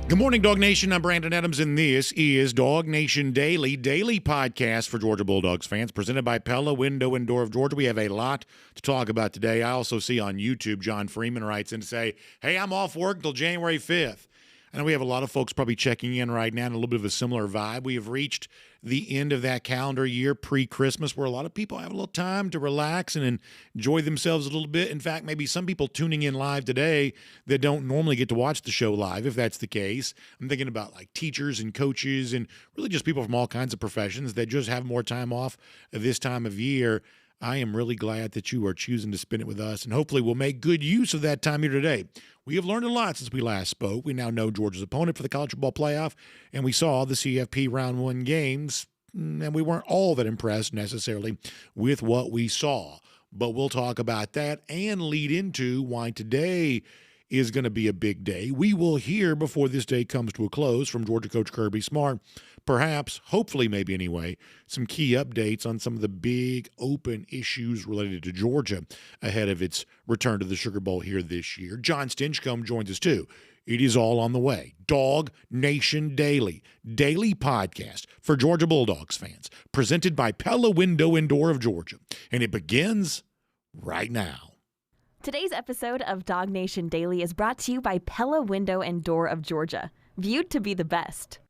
Good morning, Dog Nation. I'm Brandon Adams, and this is DawgNation Daily, daily podcast for Georgia Bulldogs fans, presented by Pella Window and Door of Georgia. We have a lot to talk about today. I also see on YouTube, John Freeman writes in to say, hey, I'm off work until January 5th. I know we have a lot of folks probably checking in right now in a little bit of a similar vibe. We have reached the end of that calendar year pre-Christmas where a lot of people have a little time to relax and enjoy themselves a little bit. In fact, maybe some people tuning in live today that don't normally get to watch the show live, if that's the case. I'm thinking about like teachers and coaches and really just people from all kinds of professions that just have more time off this time of year. I am really glad that you are choosing to spend it with us, and hopefully we'll make good use of that time here today. We have learned a lot since we last spoke. We now know Georgia's opponent for the college football playoff, and we saw the CFP round one games, and we weren't all that impressed necessarily with what we saw. But we'll talk about that and lead into why today is going to be a big day. We will hear before this day comes to a close from Georgia coach Kirby Smart, perhaps, hopefully, maybe anyway, some key updates on some of the big open issues related to Georgia ahead of its return to the Sugar Bowl here this year. Jon Stinchcomb joins us too. It is all on the way. DawgNation Daily, daily podcast for Georgia Bulldogs fans, presented by Pella Window and Door of Georgia. And it begins right now. Today's episode of DawgNation Daily is brought to you by Pella Window and Door of Georgia, viewed to be the best.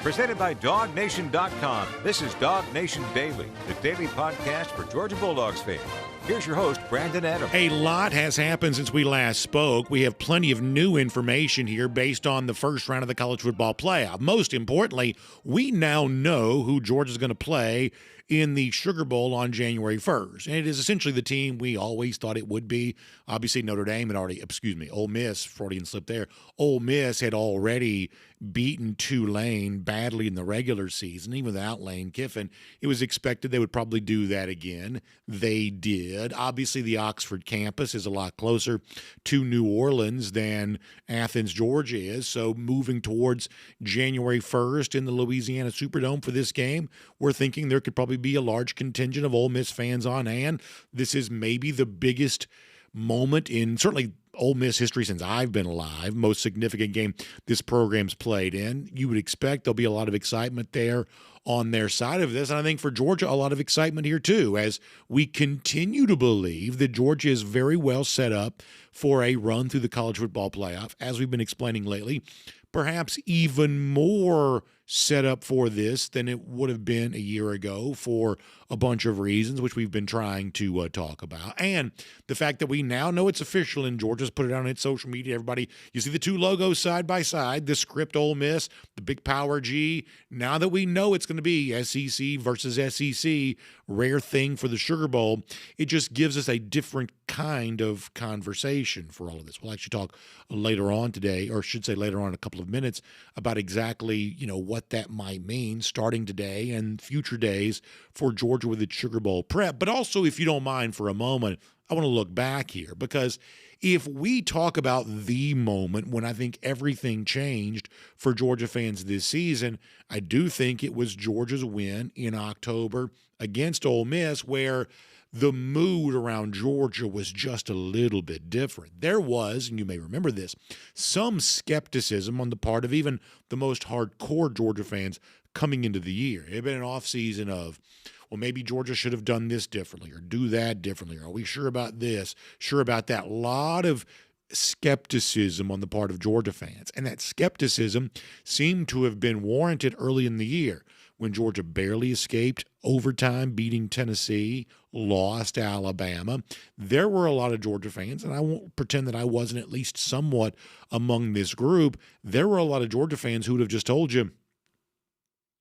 Presented by DawgNation.com. This is DawgNation Daily, the daily podcast for Georgia Bulldogs fans. Here's your host, Brandon Adams. A lot has happened since we last spoke. We have plenty of new information here based on the first round of the college football playoff. Most importantly, we now know who Georgia's going to play in the Sugar Bowl on January 1st. And it is essentially the team we always thought it would be. Obviously, Notre Dame had already, Ole Miss, Freudian slip there. Ole Miss had already beaten Tulane badly in the regular season, even without Lane Kiffin. It was expected they would probably do that again. They did. Obviously, the Oxford campus is a lot closer to New Orleans than Athens, Georgia is. So moving towards January 1st in the Louisiana Superdome for this game, we're thinking there could probably be a large contingent of Ole Miss fans on hand. This is maybe the biggest moment in certainly Ole Miss history since I've been alive, most significant game this program's played in. You would expect there'll be a lot of excitement there on their side of this. And I think for Georgia, a lot of excitement here too, as we continue to believe that Georgia is very well set up for a run through the college football playoff, as we've been explaining lately, perhaps even more set up for this than it would have been a year ago for a bunch of reasons, which we've been trying to talk about. And the fact that we now know it's official and Georgia's put it on its social media. Everybody, you see the two logos side by side, the script Ole Miss, the big power G. Now that we know it's going to be SEC versus SEC, rare thing for the Sugar Bowl, it just gives us a different kind of conversation for all of this. We'll actually talk later on today, or I should say later on in a couple of minutes, about exactly, what that might mean starting today and future days for Georgia with its Sugar Bowl prep. But also, if you don't mind for a moment, I want to look back here, because if we talk about the moment when I think everything changed for Georgia fans this season, I do think it was Georgia's win in October against Ole Miss, where the mood around Georgia was just a little bit different. There was, and you may remember this, some skepticism on the part of even the most hardcore Georgia fans coming into the year. It had been an offseason of, well, maybe Georgia should have done this differently or do that differently. Are we sure about this? Sure about that? A lot of skepticism on the part of Georgia fans. And that skepticism seemed to have been warranted early in the year when Georgia barely escaped overtime, beating Tennessee, lost to Alabama. There were a lot of Georgia fans, and I won't pretend that I wasn't at least somewhat among this group. There were a lot of Georgia fans who would have just told you,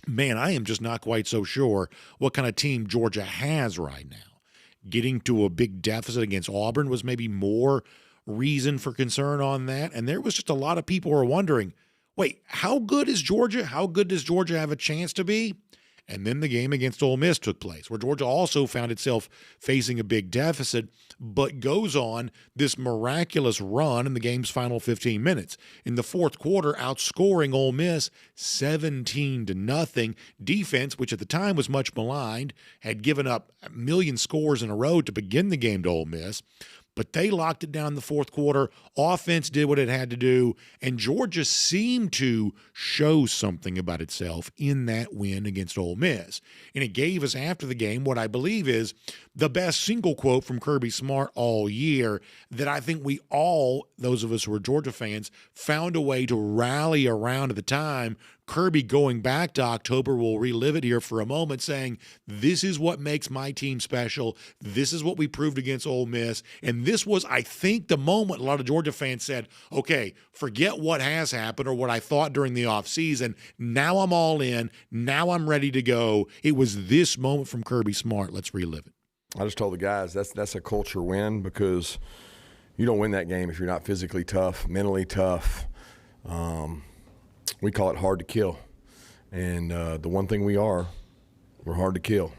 man, I am just not quite so sure what kind of team Georgia has right now. Getting to a big deficit against Auburn was maybe more reason for concern on that. And there was just a lot of people who were wondering, wait, how good is Georgia? How good does Georgia have a chance to be? And then the game against Ole Miss took place, where Georgia also found itself facing a big deficit, but goes on this miraculous run in the game's final 15 minutes. In the fourth quarter, outscoring Ole Miss 17-0. Defense, which at the time was much maligned, had given up a million scores in a row to begin the game to Ole Miss. but they locked it down in the fourth quarter. Offense did what it had to do, and Georgia seemed to show something about itself in that win against Ole Miss. And it gave us, after the game, what I believe is the best single quote from Kirby Smart all year that I think we all, those of us who are Georgia fans, found a way to rally around at the time. Kirby, going back to October, we'll relive it here for a moment, saying, this is what makes my team special. This is what we proved against Ole Miss. And this was, I think, the moment a lot of Georgia fans said, okay, forget what has happened or what I thought during the offseason. Now I'm all in. Now I'm ready to go. It was this moment from Kirby Smart. Let's relive it. I just told the guys that's a culture win, because you don't win that game if you're not physically tough, mentally tough. We call it hard to kill. And the one thing we're hard to kill.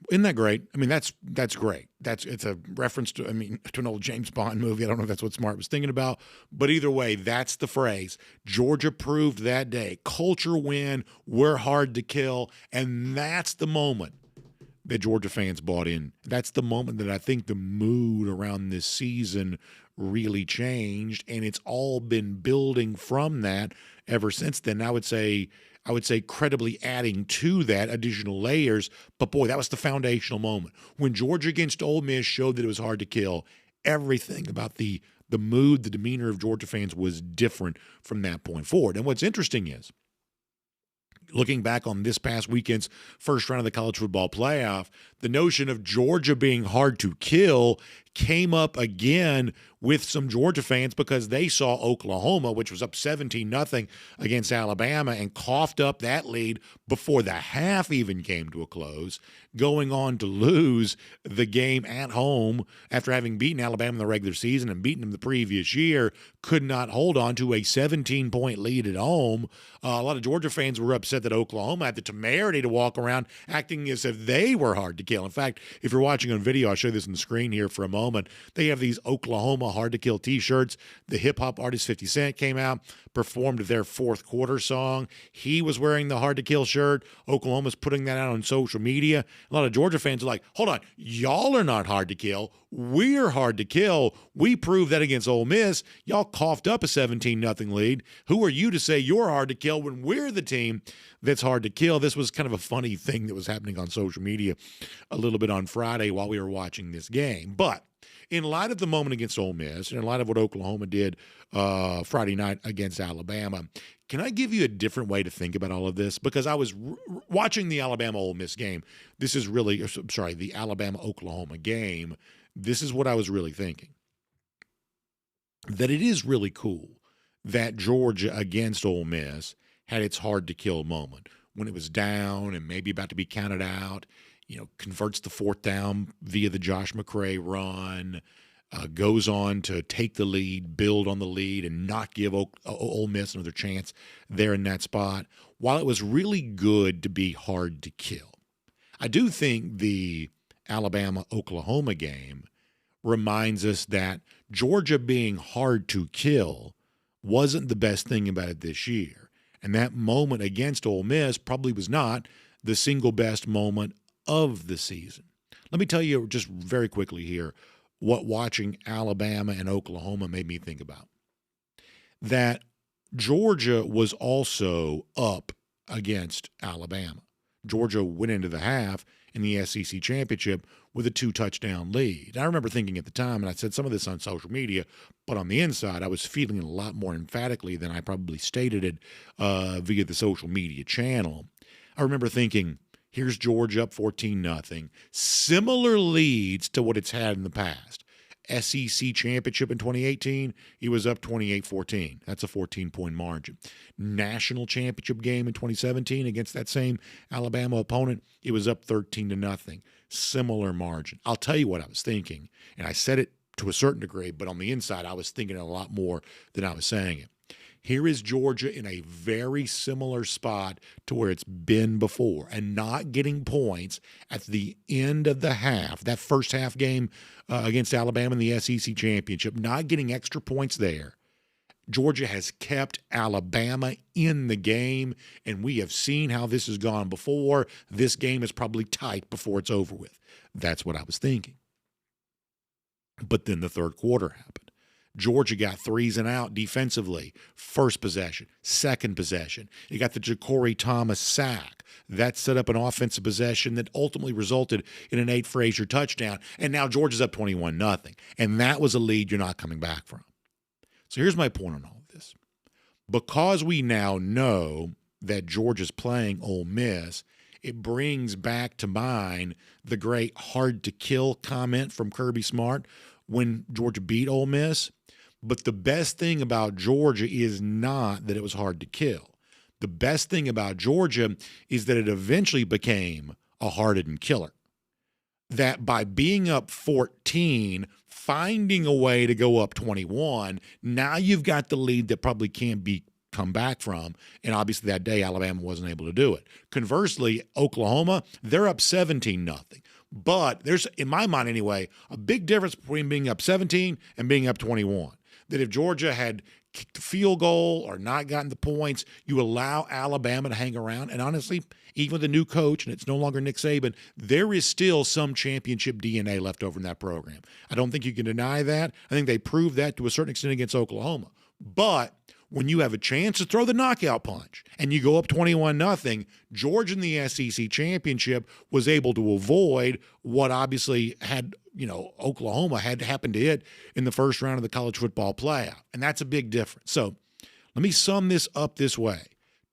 Isn't that great? I mean, that's great. It's a reference to an old James Bond movie. I don't know if that's what Smart was thinking about, but either way, that's the phrase. Georgia proved that day. Culture win, we're hard to kill, and that's the moment that Georgia fans bought in. That's the moment that I think the mood around this season really changed, and it's all been building from that ever since then. I would say credibly adding to that additional layers, but boy, that was the foundational moment. When Georgia against Ole Miss showed that it was hard to kill, everything about the mood, the demeanor of Georgia fans was different from that point forward. And what's interesting is, looking back on this past weekend's first round of the college football playoff, the notion of Georgia being hard to kill came up again with some Georgia fans because they saw Oklahoma, which was up 17-0 against Alabama, and coughed up that lead before the half even came to a close, going on to lose the game at home after having beaten Alabama in the regular season and beaten them the previous year, could not hold on to a 17-point lead at home. A lot of Georgia fans were upset that Oklahoma had the temerity to walk around acting as if they were hard to kill. In fact, if you're watching on video, I'll show you this on the screen here for a moment. They have these Oklahoma hard to kill t-shirts. The hip-hop artist 50 Cent came out, performed their fourth quarter song. He was wearing the hard to kill shirt. Oklahoma's putting that out on social media. A lot of Georgia fans are like, hold on, y'all are not hard to kill. We're hard to kill. We proved that against Ole Miss. Y'all coughed up a 17-0 lead. Who are you to say you're hard to kill when we're the team that's hard to kill? This was kind of a funny thing that was happening on social media a little bit on Friday while we were watching this game. But in light of the moment against Ole Miss, and in light of what Oklahoma did Friday night against Alabama, can I give you a different way to think about all of this? Because I was watching the Alabama-Ole Miss game. The Alabama-Oklahoma game. This is what I was really thinking. That it is really cool that Georgia against Ole Miss had its hard-to-kill moment when it was down and maybe about to be counted out. Converts the fourth down via the Josh McCray run, goes on to take the lead, build on the lead, and not give Ole Miss another chance there in that spot. While it was really good to be hard to kill, I do think the Alabama-Oklahoma game reminds us that Georgia being hard to kill wasn't the best thing about it this year. And that moment against Ole Miss probably was not the single best moment of the season. Let me tell you just very quickly here what watching Alabama and Oklahoma made me think about. That Georgia was also up against Alabama. Georgia went into the half in the SEC championship with a 2-touchdown lead. I remember thinking at the time, and I said some of this on social media, but on the inside, I was feeling it a lot more emphatically than I probably stated it via the social media channel. I remember thinking, here's Georgia up 14-0. Similar leads to what it's had in the past. SEC championship in 2018, he was up 28-14. That's a 14-point margin. National championship game in 2017 against that same Alabama opponent, it was up 13-0. Similar margin. I'll tell you what I was thinking, and I said it to a certain degree, but on the inside, I was thinking a lot more than I was saying it. Here is Georgia in a very similar spot to where it's been before and not getting points at the end of the half, that first half game against Alabama in the SEC championship, not getting extra points there. Georgia has kept Alabama in the game, and we have seen how this has gone before. This game is probably tight before it's over with. That's what I was thinking. But then the third quarter happened. Georgia got threes and out defensively. First possession, second possession. You got the Ja'Cory Thomas sack. That set up an offensive possession that ultimately resulted in an Nate Frazier touchdown. And now Georgia's up 21-0. And that was a lead you're not coming back from. So here's my point on all of this. Because we now know that Georgia's playing Ole Miss, it brings back to mind the great hard-to-kill comment from Kirby Smart when Georgia beat Ole Miss. But the best thing about Georgia is not that it was hard to kill. The best thing about Georgia is that it eventually became a hardened killer. That by being up 14, finding a way to go up 21, now you've got the lead that probably can't be come back from, and obviously that day Alabama wasn't able to do it. Conversely, Oklahoma, they're up 17-0. But there's, in my mind anyway, a big difference between being up 17 and being up 21. That if Georgia had kicked a field goal or not gotten the points, you allow Alabama to hang around. And honestly, even with a new coach, and it's no longer Nick Saban, there is still some championship DNA left over in that program. I don't think you can deny that. I think they proved that to a certain extent against Oklahoma. But when you have a chance to throw the knockout punch and you go up 21-0, Georgia in the SEC championship was able to avoid what obviously had, Oklahoma had happened to it in the first round of the college football playoff. And that's a big difference. So let me sum this up this way.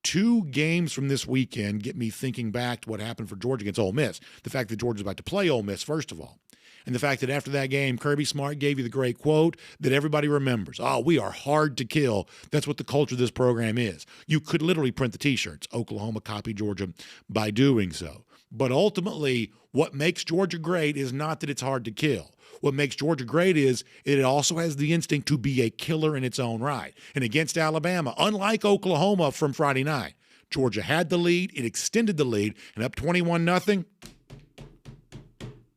2 games from this weekend get me thinking back to what happened for Georgia against Ole Miss. The fact that Georgia's about to play Ole Miss, first of all. And the fact that after that game, Kirby Smart gave you the great quote that everybody remembers. Oh, we are hard to kill. That's what the culture of this program is. You could literally print the T-shirts. Oklahoma copied Georgia by doing so. But ultimately, what makes Georgia great is not that it's hard to kill. What makes Georgia great is it also has the instinct to be a killer in its own right. And against Alabama, unlike Oklahoma from Friday night, Georgia had the lead, it extended the lead, and up 21-0,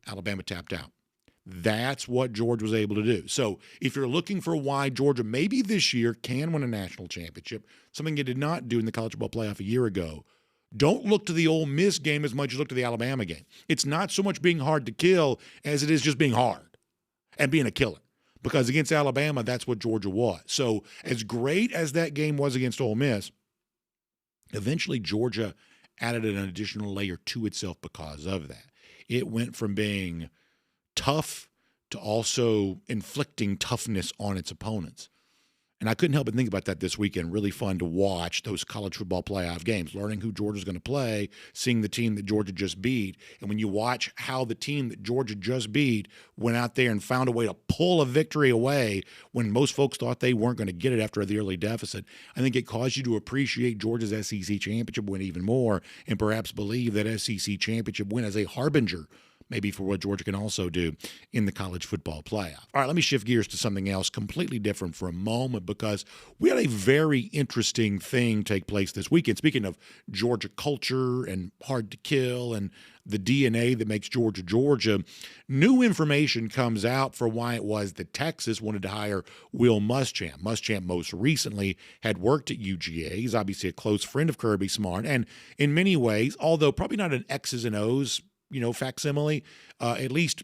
Alabama tapped out. That's what Georgia was able to do. So if you're looking for why Georgia maybe this year can win a national championship, something it did not do in the college football playoff a year ago, don't look to the Ole Miss game as much as look to the Alabama game. It's not so much being hard to kill as it is just being hard and being a killer. Because against Alabama, that's what Georgia was. So as great as that game was against Ole Miss, eventually Georgia added an additional layer to itself because of that. It went from being tough to also inflicting toughness on its opponents. And I couldn't help but think about that this weekend. Really fun to watch those college football playoff games, learning who Georgia's going to play, seeing the team that Georgia just beat. And when you watch how the team that Georgia just beat went out there and found a way to pull a victory away when most folks thought they weren't going to get it after the early deficit, I think it caused you to appreciate Georgia's SEC championship win even more and perhaps believe that SEC championship win as a harbinger maybe for what Georgia can also do in the college football playoff. All right, let me shift gears to something else completely different for a moment because we had a very interesting thing take place this weekend. Speaking of Georgia culture and hard to kill and the DNA that makes Georgia, Georgia, new information comes out for why it was that Texas wanted to hire Will Muschamp. Muschamp most recently had worked at UGA. He's obviously a close friend of Kirby Smart, and in many ways, although probably not an X's and O's facsimile, at least,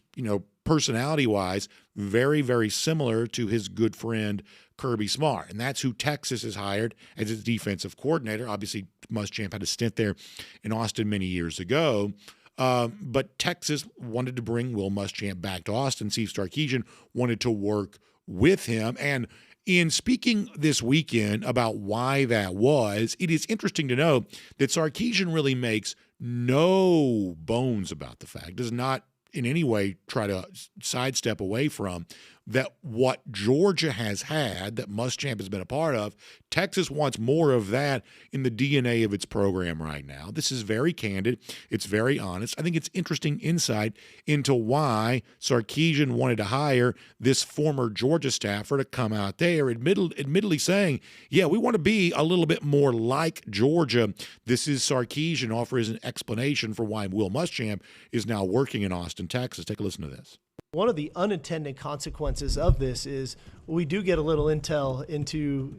personality-wise, very, very similar to his good friend Kirby Smart. And that's who Texas has hired as its defensive coordinator. Obviously, Muschamp had a stint there in Austin many years ago. But Texas wanted to bring Will Muschamp back to Austin. Steve Sarkisian wanted to work with him. And in speaking this weekend about why that was, it is interesting to know that Sarkisian really makes no bones about the fact, does not in any way try to sidestep away from that what Georgia has had, that Muschamp has been a part of, Texas wants more of that in the DNA of its program right now. This is very candid. It's very honest. I think it's interesting insight into why Sarkisian wanted to hire this former Georgia staffer to come out there, admittedly saying, yeah, we want to be a little bit more like Georgia. This is Sarkisian offers an explanation for why Will Muschamp is now working in Austin, Texas. Take a listen to this. One of the unintended consequences of this is we do get a little intel into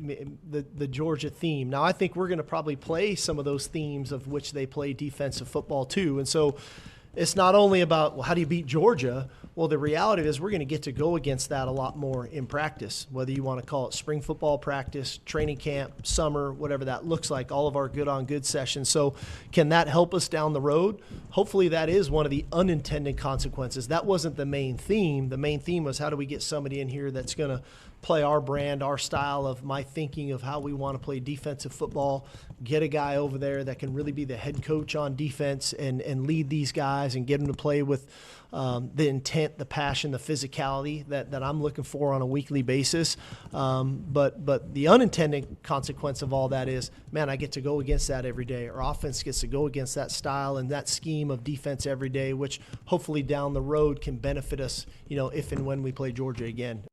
the Georgia theme. Now, I think we're going to probably play some of those themes of which they play defensive football too. And so it's not only about, well, how do you beat Georgia? Well, the reality is we're going to get to go against that a lot more in practice, whether you want to call it spring football practice, training camp, summer, whatever that looks like, all of our good-on-good sessions. So can that help us down the road? Hopefully that is one of the unintended consequences. That wasn't the main theme. The main theme was how do we get somebody in here that's going to play our brand, our style of my thinking of how we want to play defensive football, get a guy over there that can really be the head coach on defense and lead these guys and get them to play with the intent, the passion, the physicality that I'm looking for on a weekly basis. But the unintended consequence of all that is, man, I get to go against that every day. Our offense gets to go against that style and that scheme of defense every day, which hopefully down the road can benefit us, if and when we play Georgia again.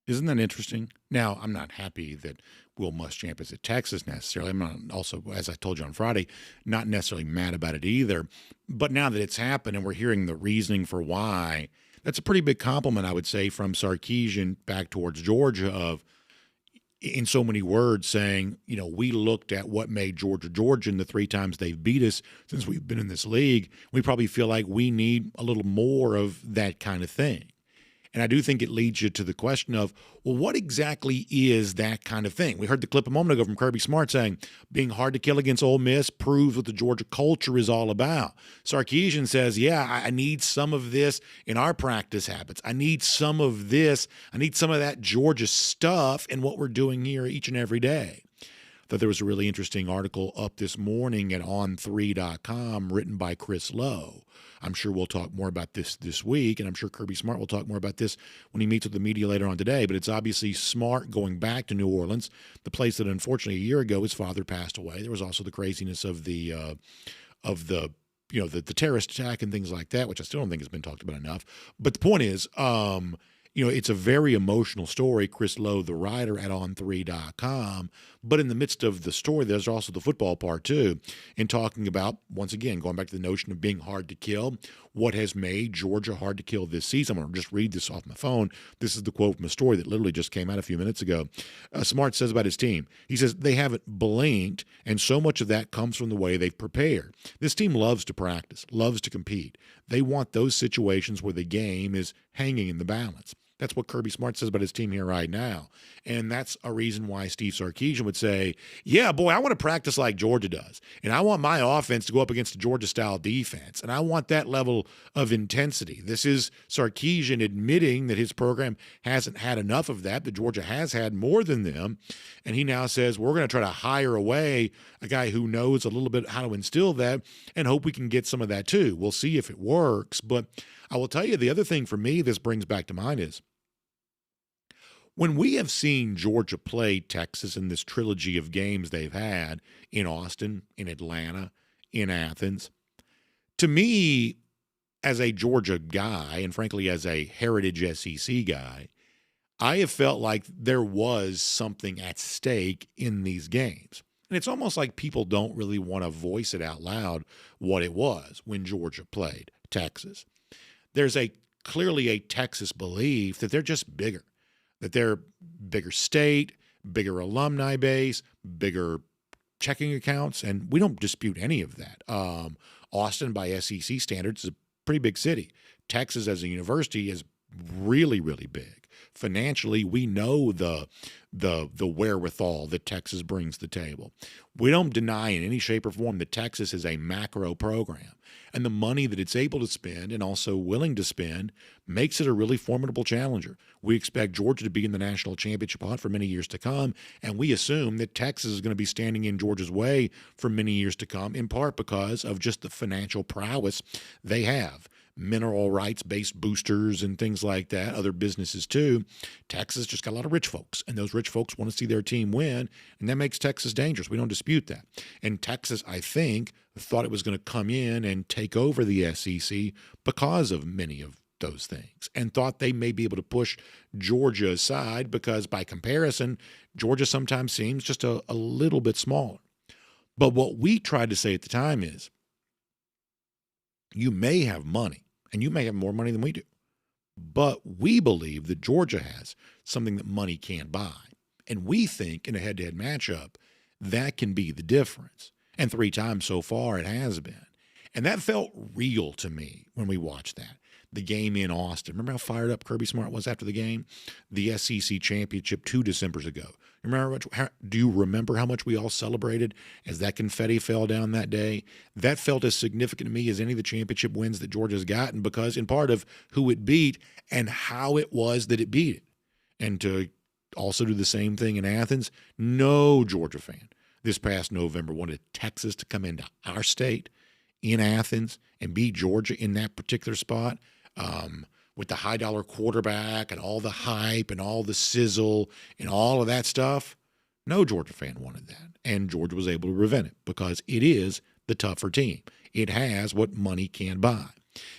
Isn't that interesting? Now, I'm not happy that Will Muschamp is at Texas necessarily. I'm not also, as I told you on Friday, not necessarily mad about it either. But now that it's happened and we're hearing the reasoning for why, that's a pretty big compliment, I would say, from Sarkisian back towards Georgia of, in so many words, saying, we looked at what made Georgia Georgia and the 3 times they've beat us since we've been in this league. We probably feel like we need a little more of that kind of thing. And I do think it leads you to the question of, well, what exactly is that kind of thing? We heard the clip a moment ago from Kirby Smart saying being hard to kill against Ole Miss proves what the Georgia culture is all about. Sarkisian says, yeah, I need some of this in our practice habits. I need some of this. I need some of that Georgia stuff in what we're doing here each and every day. Thought there was a really interesting article up this morning at on3.com written by Chris Lowe. I'm sure we'll talk more about this week, and I'm sure Kirby Smart will talk more about this when he meets with the media later on today. But it's obviously Smart going back to New Orleans, the place that unfortunately a year ago his father passed away. There was also the craziness of the terrorist attack and things like that, which I still don't think has been talked about enough. But the point is, it's a very emotional story, Chris Lowe, the writer at on3.com. But in the midst of the story, there's also the football part too, in talking about, once again, going back to the notion of being hard to kill, what has made Georgia hard to kill this season. I'm going to just read this off my phone. This is the quote from a story that literally just came out a few minutes ago. Smart says about his team, he says, they haven't blinked, and so much of that comes from the way they've prepared. This team loves to practice, loves to compete. They want those situations where the game is hanging in the balance. That's what Kirby Smart says about his team here right now. And that's a reason why Steve Sarkisian would say, yeah, boy, I want to practice like Georgia does. And I want my offense to go up against a Georgia-style defense. And I want that level of intensity. This is Sarkisian admitting that his program hasn't had enough of that Georgia has had more than them. And he now says, we're going to try to hire away a guy who knows a little bit how to instill that and hope we can get some of that too. We'll see if it works. But I will tell you, the other thing for me this brings back to mind is when we have seen Georgia play Texas in this trilogy of games they've had in Austin, in Atlanta, in Athens, to me, as a Georgia guy, and frankly as a heritage SEC guy, I have felt like there was something at stake in these games. And it's almost like people don't really want to voice it out loud what it was when Georgia played Texas. There's clearly a Texas belief that they're just bigger, that they're bigger state, bigger alumni base, bigger checking accounts, and we don't dispute any of that. Austin, by SEC standards, is a pretty big city. Texas, as a university, is really, really big. Financially, we know the wherewithal that Texas brings to the table. We don't deny in any shape or form that Texas is a macro program. And the money that it's able to spend and also willing to spend makes it a really formidable challenger. We expect Georgia to be in the national championship hunt for many years to come, and we assume that Texas is going to be standing in Georgia's way for many years to come, in part because of just the financial prowess they have. Mineral rights-based boosters and things like that, other businesses too. Texas just got a lot of rich folks, and those rich folks want to see their team win, and that makes Texas dangerous. We don't dispute that. And Texas, I think, thought it was going to come in and take over the SEC because of many of those things, and thought they may be able to push Georgia aside because, by comparison, Georgia sometimes seems just a little bit smaller. But what we tried to say at the time is, you may have money, and you may have more money than we do, but we believe that Georgia has something that money can't buy. And we think in a head-to-head matchup, that can be the difference. And 3 times so far it has been. And that felt real to me when we watched that. The game in Austin. Remember how fired up Kirby Smart was after the game? The SEC championship 2 Decembers ago. Do you remember how much we all celebrated as that confetti fell down that day? That felt as significant to me as any of the championship wins that Georgia's gotten, because in part of who it beat and how it was that it beat it. And to also do the same thing in Athens, no Georgia fan this past November wanted Texas to come into our state in Athens and beat Georgia in that particular spot. With the high-dollar quarterback and all the hype and all the sizzle and all of that stuff, no Georgia fan wanted that. And Georgia was able to prevent it because it is the tougher team. It has what money can buy.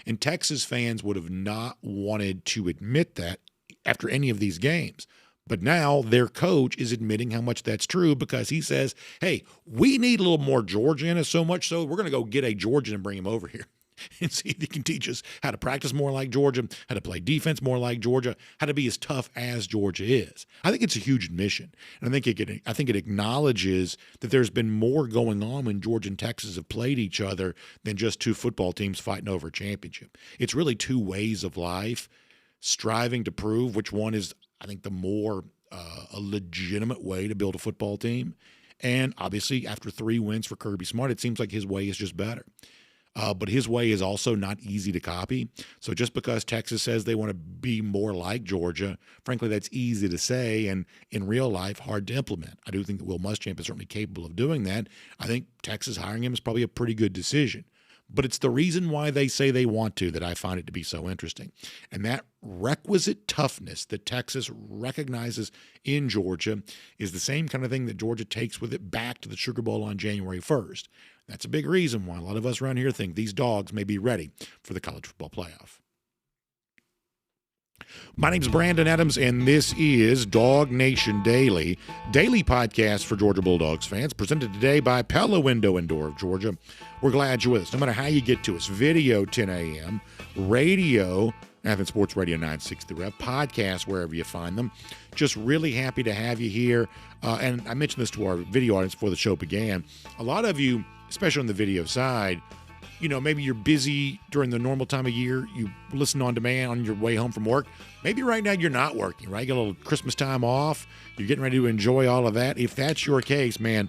And Texas fans would have not wanted to admit that after any of these games. But now their coach is admitting how much that's true, because he says, hey, we need a little more Georgia in us, so much so we're going to go get a Georgian and bring him over here and see if he can teach us how to practice more like Georgia, how to play defense more like Georgia, how to be as tough as Georgia is. I think it's a huge admission. And I think it acknowledges that there's been more going on when Georgia and Texas have played each other than just two football teams fighting over a championship. It's really two ways of life, striving to prove which one is, I think, the more a legitimate way to build a football team. And obviously, after 3 wins for Kirby Smart, it seems like his way is just better. But his way is also not easy to copy. So just because Texas says they want to be more like Georgia, frankly, that's easy to say and in real life hard to implement. I do think that Will Muschamp is certainly capable of doing that. I think Texas hiring him is probably a pretty good decision. But it's the reason why they say they want to that I find it to be so interesting. And that requisite toughness that Texas recognizes in Georgia is the same kind of thing that Georgia takes with it back to the Sugar Bowl on January 1st. That's a big reason why a lot of us around here think these dogs may be ready for the college football playoff. My name's Brandon Adams, and this is DawgNation Daily, daily podcast for Georgia Bulldogs fans, presented today by Pella Window and Door of Georgia. We're glad you're with us, no matter how you get to us. Video, 10 a.m., radio, Athens Sports Radio 960 Rev, podcast, wherever you find them. Just really happy to have you here. And I mentioned this to our video audience before the show began. A lot of you, especially on the video side, you know, maybe you're busy during the normal time of year. You listen on demand on your way home from work. Maybe right now you're not working, right? You got a little Christmas time off. You're getting ready to enjoy all of that. If that's your case, man,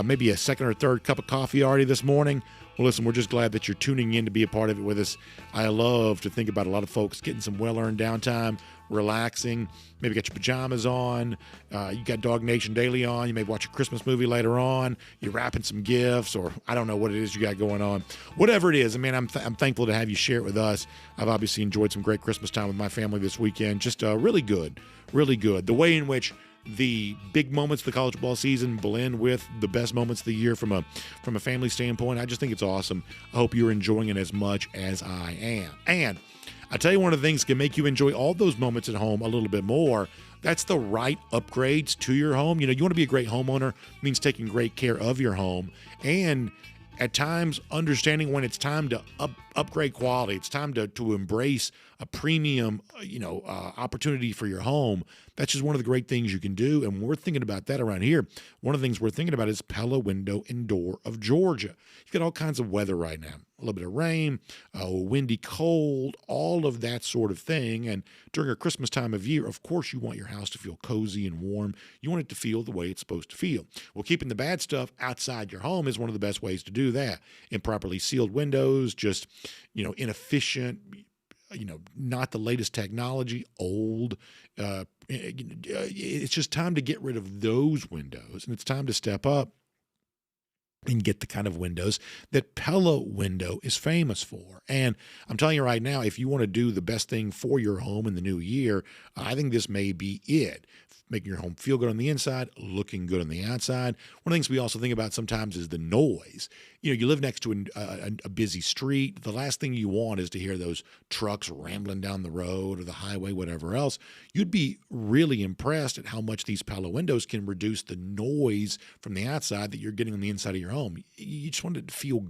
maybe a second or third cup of coffee already this morning. Well, listen, we're just glad that you're tuning in to be a part of it with us. I love to think about a lot of folks getting some well-earned downtime, relaxing. Maybe got your pajamas on. You got DawgNation Daily on. You may watch a Christmas movie later on. You're wrapping some gifts, or I don't know what it is you got going on. Whatever it is, I mean, I'm thankful to have you share it with us. I've obviously enjoyed some great Christmas time with my family this weekend. Just really good, really good. The way in which the big moments of the college football season blend with the best moments of the year from a family standpoint, I just think it's awesome. I hope you're enjoying it as much as I am. And I tell you, one of the things that can make you enjoy all those moments at home a little bit more, that's the right upgrades to your home. You know, you want to be a great homeowner, means taking great care of your home, and at times understanding when it's time to upgrade quality. It's time to embrace a premium, opportunity for your home. That's just one of the great things you can do, and we're thinking about that around here. One of the things we're thinking about is Pella Window and Door of Georgia. You've got all kinds of weather right now. A little bit of rain, windy, cold, all of that sort of thing. And during a Christmas time of year, of course, you want your house to feel cozy and warm. You want it to feel the way it's supposed to feel. Well, keeping the bad stuff outside your home is one of the best ways to do that. Improperly sealed windows, just, inefficient, not the latest technology, old. It's just time to get rid of those windows, and it's time to step up and get the kind of windows that Pella Window is famous for. And I'm telling you right now, if you want to do the best thing for your home in the new year, I think this may be it. Making your home feel good on the inside, looking good on the outside. One of the things we also think about sometimes is the noise. You live next to a busy street. The last thing you want is to hear those trucks rambling down the road or the highway, whatever else. You'd be really impressed at how much these Pella windows can reduce the noise from the outside that you're getting on the inside of your home. You just want it to feel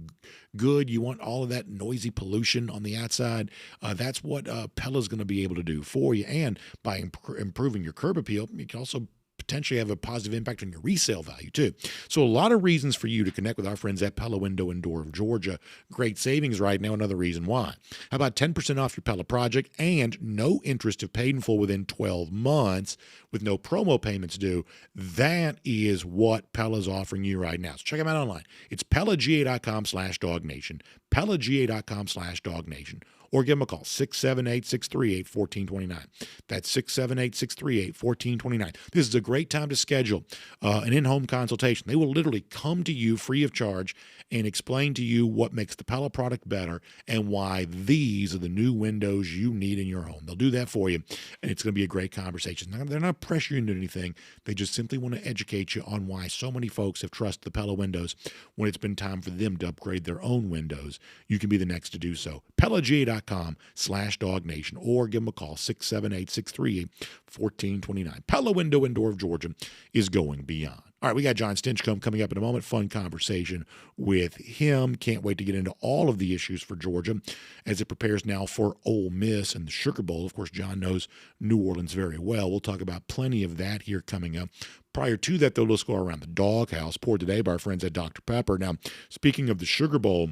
good. You want all of that noisy pollution on the outside. That's what Pella's going to be able to do for you. And by improving your curb appeal, you can also potentially have a positive impact on your resale value too. So a lot of reasons for you to connect with our friends at Pella Window and Door of Georgia. Great savings right now, another reason why. How about 10% off your Pella project and no interest if paid in full within 12 months with no promo payments due? That is what Pella's offering you right now. So check them out online. It's PellaGA.com/DawgNation, PellaGA.com/DawgNation, or give them a call, 678-638-1429. That's 678-638-1429. This is a great time to schedule an in-home consultation. They will literally come to you free of charge and explain to you what makes the Pella product better and why these are the new windows you need in your home. They'll do that for you, and it's going to be a great conversation. They're not pressuring you into anything. They just simply want to educate you on why so many folks have trusted the Pella windows when it's been time for them to upgrade their own windows. You can be the next to do so. PellaGA.com/DawgNation, or give them a call, 678-638-1429. Pella Window and Door of Georgia is going beyond. All right, we got Jon Stinchcomb coming up in a moment. Fun conversation with him. Can't wait to get into all of the issues for Georgia as it prepares now for Ole Miss and the Sugar Bowl. Of course, John knows New Orleans very well. We'll talk about plenty of that here coming up. Prior to that, though, let's go around the doghouse, poured today by our friends at Dr. Pepper. Now, speaking of the Sugar Bowl,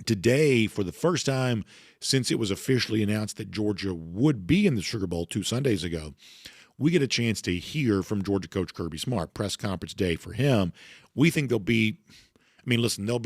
today, for the first time since it was officially announced that Georgia would be in the Sugar Bowl 2 Sundays ago, we get a chance to hear from Georgia coach Kirby Smart. Press conference day for him. We think there'll be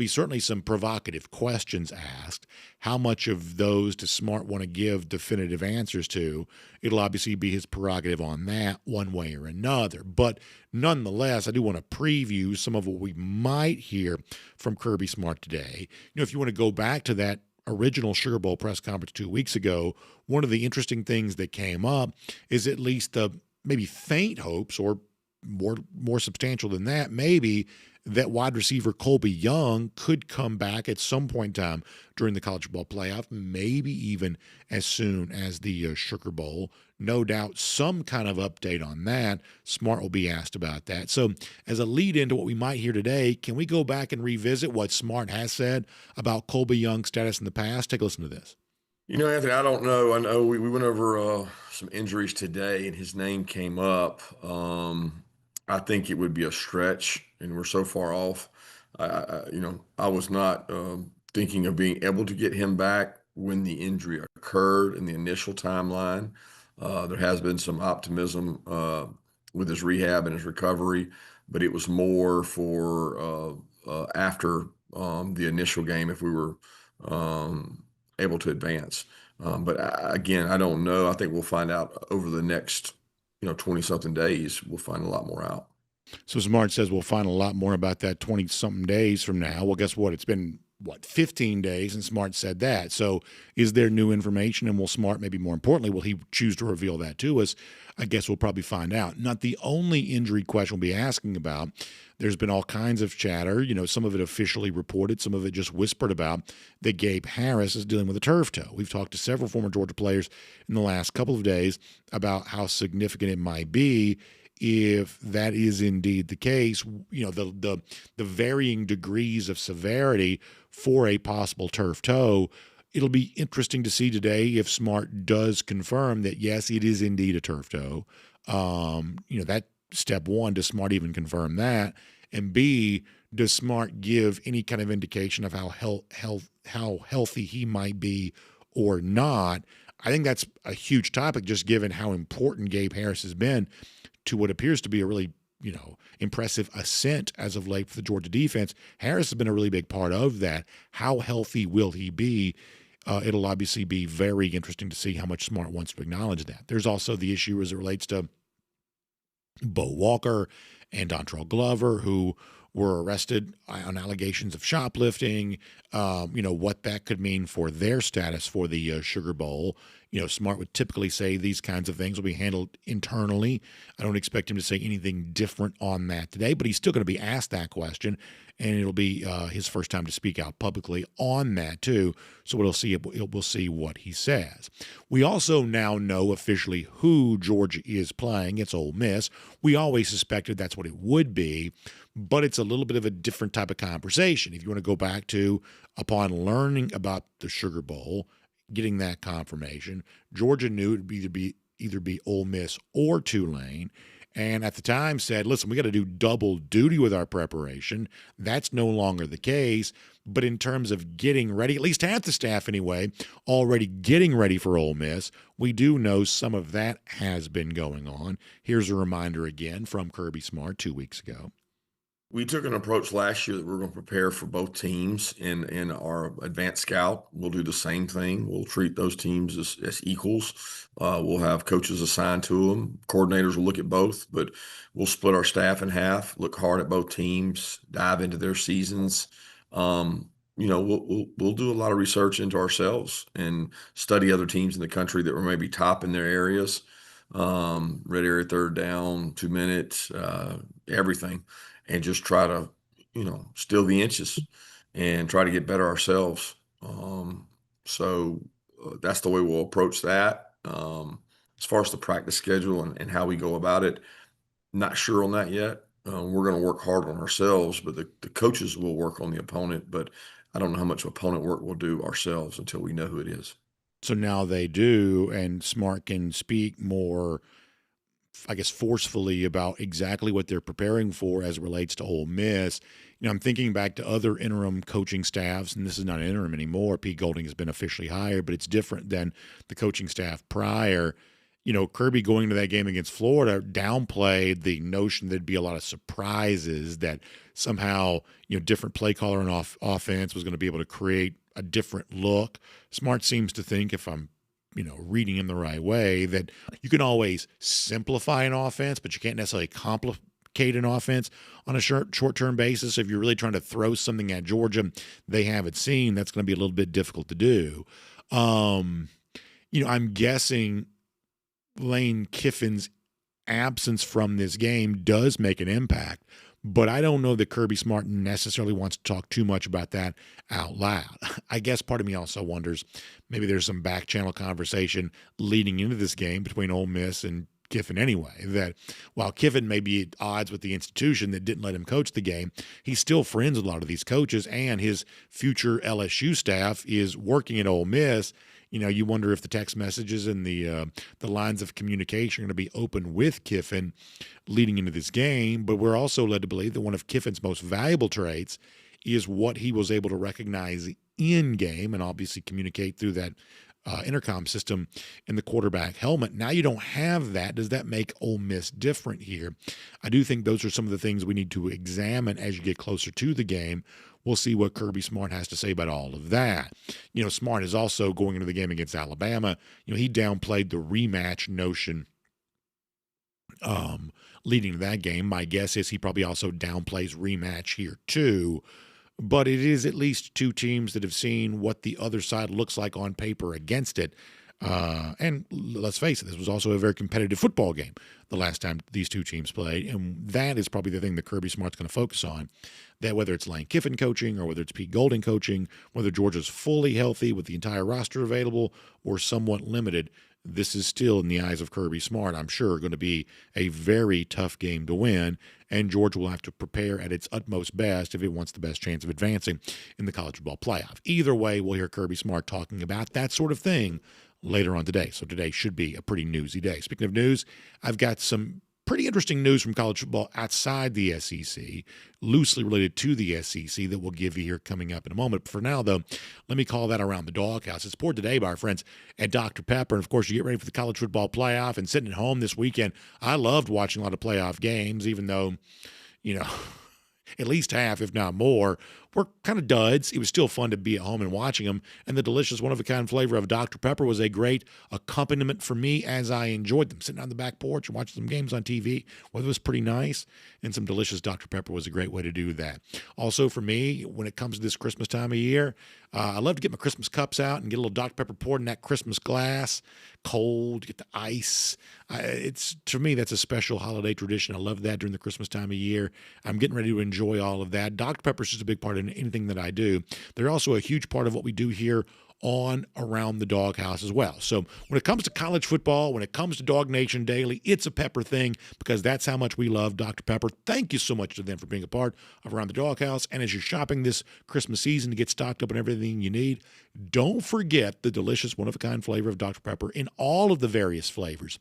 certainly some provocative questions asked. How much of those does Smart want to give definitive answers to? It'll obviously be his prerogative on that one way or another. But nonetheless, I do want to preview some of what we might hear from Kirby Smart today. If you want to go back to that original Sugar Bowl press conference 2 weeks ago, one of the interesting things that came up is at least maybe faint hopes, or more substantial than that, maybe, that wide receiver Colby Young could come back at some point in time during the college football playoff, maybe even as soon as the Sugar Bowl. No doubt some kind of update on that. Smart will be asked about that. So as a lead into what we might hear today, can we go back and revisit what Smart has said about Colby Young's status in the past? Take a listen to this. Anthony, I don't know. I know we went over some injuries today, and his name came up. I think it would be a stretch, and we're so far off. I was not thinking of being able to get him back when the injury occurred in the initial timeline. There has been some optimism with his rehab and his recovery, but it was more for after the initial game if we were able to advance. But again, I don't know. I think we'll find out over the next 20-something days. We'll find a lot more out. So Smart says we'll find a lot more about that 20-something days from now. Well, guess what? It's been, 15 days, and Smart said that. So is there new information, and will Smart, maybe more importantly, will he choose to reveal that to us? I guess we'll probably find out. Not the only injury question we'll be asking about. There's been all kinds of chatter, some of it officially reported, some of it just whispered about, that Gabe Harris is dealing with a turf toe. We've talked to several former Georgia players in the last couple of days about how significant it might be if that is indeed the case. The varying degrees of severity for a possible turf toe. It'll be interesting to see today if Smart does confirm that, yes, it is indeed a turf toe. That step one, does Smart even confirm that? And B, does Smart give any kind of indication of how healthy he might be or not? I think that's a huge topic, just given how important Gabe Harris has been to what appears to be a really, impressive ascent as of late for the Georgia defense. Harris has been a really big part of that. How healthy will he be? It'll obviously be very interesting to see how much Smart wants to acknowledge that. There's also the issue as it relates to Bo Walker and Dontrell Glover, who were arrested on allegations of shoplifting, what that could mean for their status for the Sugar Bowl. Smart would typically say these kinds of things will be handled internally. I don't expect him to say anything different on that today, but he's still going to be asked that question, and it'll be his first time to speak out publicly on that too. So we'll see what he says. We also now know officially who Georgia is playing. It's Ole Miss. We always suspected that's what it would be, but it's a little bit of a different type of conversation. If you want to go back to, upon learning about the Sugar Bowl, getting that confirmation, Georgia knew it would either be Ole Miss or Tulane, and at the time said, listen, we got to do double duty with our preparation. That's no longer the case. But in terms of getting ready, at least half the staff anyway, already getting ready for Ole Miss, we do know some of that has been going on. Here's a reminder again from Kirby Smart 2 weeks ago. We took an approach last year that we're going to prepare for both teams, and in our advanced scout, we'll do the same thing. We'll treat those teams as equals. We'll have coaches assigned to them. Coordinators will look at both, but we'll split our staff in half, look hard at both teams, dive into their seasons. We'll do a lot of research into ourselves and study other teams in the country that were maybe top in their areas. Red area, third down, 2 minutes, everything. And just try to, steal the inches and try to get better ourselves. That's the way we'll approach that. As far as the practice schedule and how we go about it, not sure on that yet. We're going to work hard on ourselves, but the coaches will work on the opponent. But I don't know how much opponent work we'll do ourselves until we know who it is. So now they do, and Smart can speak more, I guess, forcefully about exactly what they're preparing for as it relates to Ole Miss. I'm thinking back to other interim coaching staffs, and this is not an interim anymore. Pete Golding has been officially hired, but it's different than the coaching staff prior. Kirby going to that game against Florida downplayed the notion there'd be a lot of surprises, that somehow, different play caller and offense was going to be able to create a different look. Smart seems to think, if I'm reading him the right way, that you can always simplify an offense, but you can't necessarily complicate an offense on a short-term basis. If you're really trying to throw something at Georgia they haven't seen, that's going to be a little bit difficult to do. I'm guessing Lane Kiffin's absence from this game does make an impact, but I don't know that Kirby Smart necessarily wants to talk too much about that out loud. I guess part of me also wonders, maybe there's some back channel conversation leading into this game between Ole Miss and Kiffin anyway, that while Kiffin may be at odds with the institution that didn't let him coach the game, he's still friends with a lot of these coaches, and his future LSU staff is working at Ole Miss. You wonder if the text messages and the lines of communication are going to be open with Kiffin leading into this game. But we're also led to believe that one of Kiffin's most valuable traits is what he was able to recognize in game and obviously communicate through that intercom system in the quarterback helmet. Now you don't have that. Does that make Ole Miss different here? I do think those are some of the things we need to examine as you get closer to the game. We'll see what Kirby Smart has to say about all of that. Smart is also going into the game against Alabama. He downplayed the rematch notion leading to that game. My guess is he probably also downplays rematch here too. But it is at least two teams that have seen what the other side looks like on paper against it. And let's face it, this was also a very competitive football game the last time these two teams played. And that is probably the thing that Kirby Smart's going to focus on, that whether it's Lane Kiffin coaching or whether it's Pete Golding coaching, whether Georgia's fully healthy with the entire roster available or somewhat limited, this is still, in the eyes of Kirby Smart, I'm sure, going to be a very tough game to win, and Georgia will have to prepare at its utmost best if it wants the best chance of advancing in the college football playoff. Either way, we'll hear Kirby Smart talking about that sort of thing later on today. So today should be a pretty newsy day. Speaking of news, I've got some pretty interesting news from college football outside the SEC, loosely related to the SEC, that we'll give you here coming up in a moment. But for now, though, let me call that Around the Doghouse. It's poured today by our friends at Dr. Pepper. And, of course, you get ready for the college football playoff and sitting at home this weekend. I loved watching a lot of playoff games, even though, at least half, if not more, were kind of duds. It was still fun to be at home and watching them, and the delicious one-of-a-kind flavor of Dr. Pepper was a great accompaniment for me as I enjoyed them. Sitting on the back porch and watching some games on TV, weather was pretty nice, and some delicious Dr. Pepper was a great way to do that. Also for me, when it comes to this Christmas time of year, I love to get my Christmas cups out and get a little Dr. Pepper poured in that Christmas glass, cold, get the ice. To me, that's a special holiday tradition. I love that during the Christmas time of year. I'm getting ready to enjoy all of that. Dr. Pepper is just a big part of anything that I do. They're also a huge part of what we do here on around the Doghouse as well. So when it comes to college football, when it comes to DawgNation Daily, it's a Pepper thing because that's how much we love Dr. Pepper. Thank you so much to them for being a part of Around the Doghouse. And as you're shopping this Christmas season to get stocked up on everything you need, don't forget the delicious one-of-a-kind flavor of Dr. Pepper in all of the various flavors,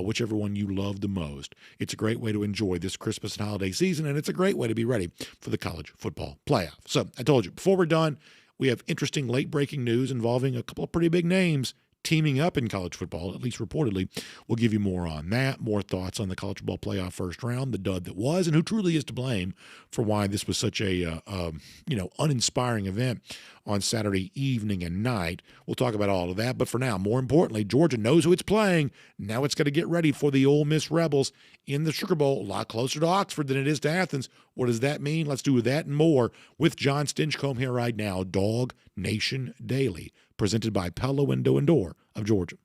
whichever one you love the most. It's a great way to enjoy this Christmas and holiday season, and it's a great way to be ready for the college football playoff. So I told you, before we're done, we have interesting late-breaking news involving a couple of pretty big names teaming up in college football, at least reportedly. We'll give you more on that, more thoughts on the college football playoff first round, the dud that was, and who truly is to blame for why this was such a uninspiring event on Saturday evening and night. We'll talk about all of that, but for now, more importantly, Georgia knows who it's playing. Now it's got to get ready for the Ole Miss Rebels in the Sugar Bowl, a lot closer to Oxford than it is to Athens. What does that mean? Let's do that and more with Jon Stinchcomb here right now, DawgNation Daily, presented by Pella Window and Door of Georgia.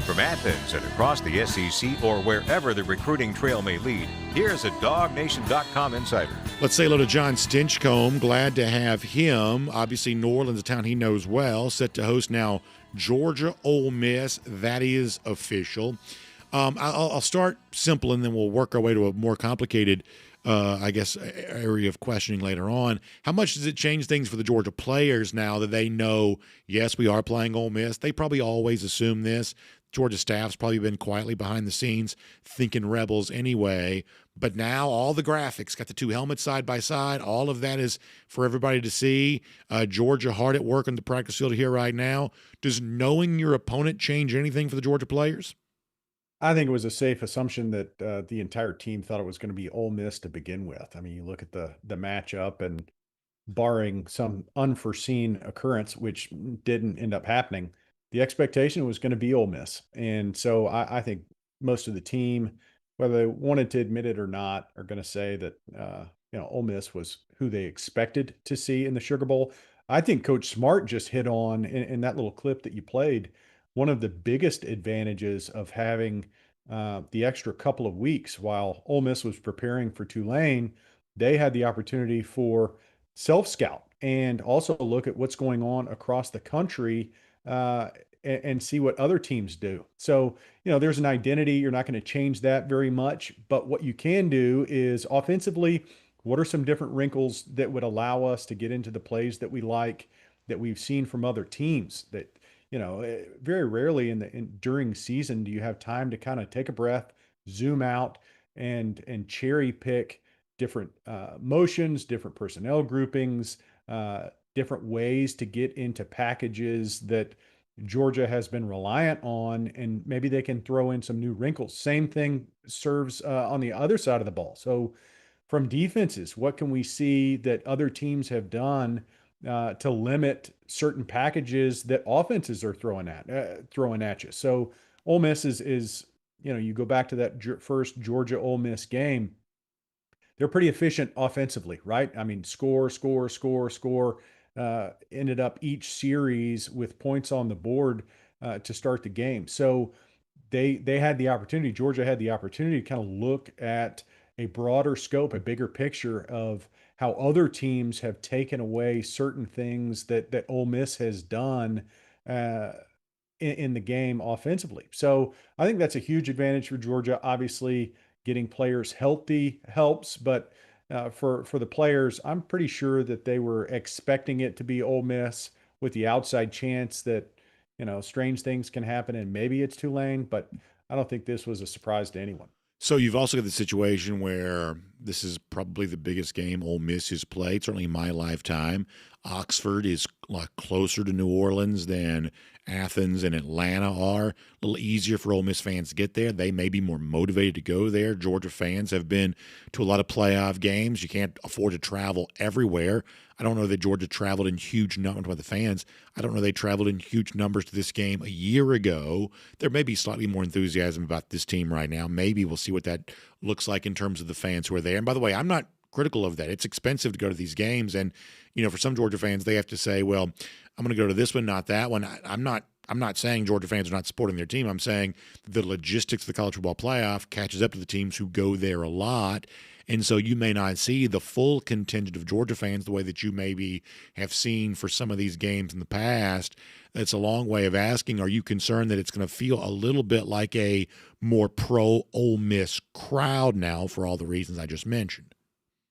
From Athens and across the SEC or wherever the recruiting trail may lead, here's a DawgNation.com insider. Let's say hello to Jon Stinchcomb. Glad to have him. Obviously, New Orleans, a town he knows well, set to host now Georgia Ole Miss. That is official. I'll start simple, and then we'll work our way to a more complicated area of questioning later on. How much does it change things for the Georgia players now that they know, yes, we are playing Ole Miss? They probably always assume this. Georgia staff's probably been quietly behind the scenes thinking Rebels anyway. But now all the graphics, got the two helmets side by side. All of that is for everybody to see. Georgia hard at work on the practice field here right now. Does knowing your opponent change anything for the Georgia players? I think it was a safe assumption that the entire team thought it was going to be Ole Miss to begin with. I mean, you look at the matchup, and barring some unforeseen occurrence, which didn't end up happening, the expectation was going to be Ole Miss. And so I think most of the team, whether they wanted to admit it or not, are going to say that Ole Miss was who they expected to see in the Sugar Bowl. I think Coach Smart just hit on in that little clip that you played, one of the biggest advantages of having the extra couple of weeks while Ole Miss was preparing for Tulane. They had the opportunity for self-scout and also look at what's going on across the country and see what other teams do. So, there's an identity. You're not going to change that very much. But what you can do is offensively, what are some different wrinkles that would allow us to get into the plays that we like, that we've seen from other teams that, very rarely during season do you have time to kind of take a breath, zoom out, and cherry pick different motions, different personnel groupings, different ways to get into packages that Georgia has been reliant on, and maybe they can throw in some new wrinkles. Same thing serves on the other side of the ball. So from defenses, what can we see that other teams have done to limit certain packages that offenses are throwing at you? So Ole Miss is you go back to that first Georgia Ole Miss game, they're pretty efficient offensively, right? I mean, score, ended up each series with points on the board to start the game. So they had the opportunity, Georgia had the opportunity to kind of look at a broader scope, a bigger picture of how other teams have taken away certain things that Ole Miss has done in the game offensively. So I think that's a huge advantage for Georgia. Obviously, getting players healthy helps, but for the players, I'm pretty sure that they were expecting it to be Ole Miss with the outside chance that, strange things can happen and maybe it's Tulane, but I don't think this was a surprise to anyone. So you've also got the situation where this is probably the biggest game Ole Miss has played, certainly in my lifetime. Oxford is a lot closer to New Orleans than Athens and Atlanta are. A little easier for Ole Miss fans to get there. They may be more motivated to go there. Georgia fans have been to a lot of playoff games. You can't afford to travel everywhere. I don't know that Georgia traveled in huge numbers with the fans. I don't know they traveled in huge numbers to this game a year ago. There may be slightly more enthusiasm about this team right now. Maybe we'll see what that looks like in terms of the fans who are there. And by the way, I'm not critical of that. It's expensive to go to these games. And, for some Georgia fans, they have to say, well, I'm going to go to this one, not that one. I'm not saying Georgia fans are not supporting their team. I'm saying the logistics of the college football playoff catches up to the teams who go there a lot. And so you may not see the full contingent of Georgia fans the way that you maybe have seen for some of these games in the past. It's a long way of asking, are you concerned that it's going to feel a little bit like a more pro Ole Miss crowd now for all the reasons I just mentioned?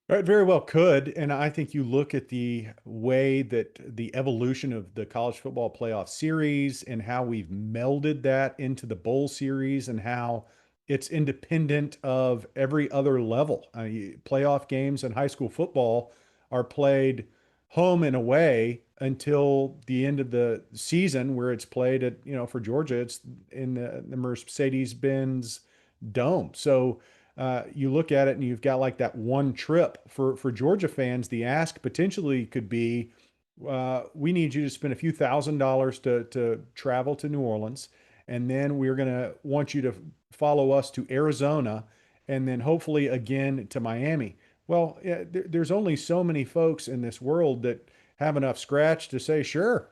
It very well could. And I think you look at the way that the evolution of the college football playoff series and how we've melded that into the bowl series and how it's independent of every other level. Playoff games in high school football are played home and away until the end of the season, where it's played at, for Georgia, it's in the Mercedes-Benz Dome. So you look at it and you've got like that one trip for Georgia fans. The ask potentially could be, we need you to spend a few $1,000s to travel to New Orleans, and then we're going to want you to follow us to Arizona, and then hopefully again to Miami. Well, yeah, there's only so many folks in this world that have enough scratch to say, sure,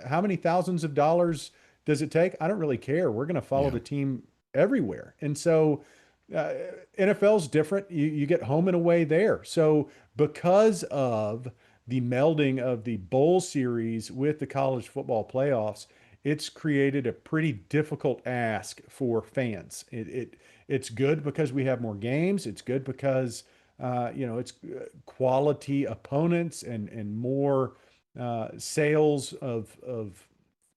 how many thousands of dollars does it take? I don't really care. We're going to follow the team everywhere. And so NFL's different. You get home and away there. So because of the melding of the bowl series with the college football playoffs, it's created a pretty difficult ask for fans. It's good because we have more games. It's good because it's quality opponents and more sales of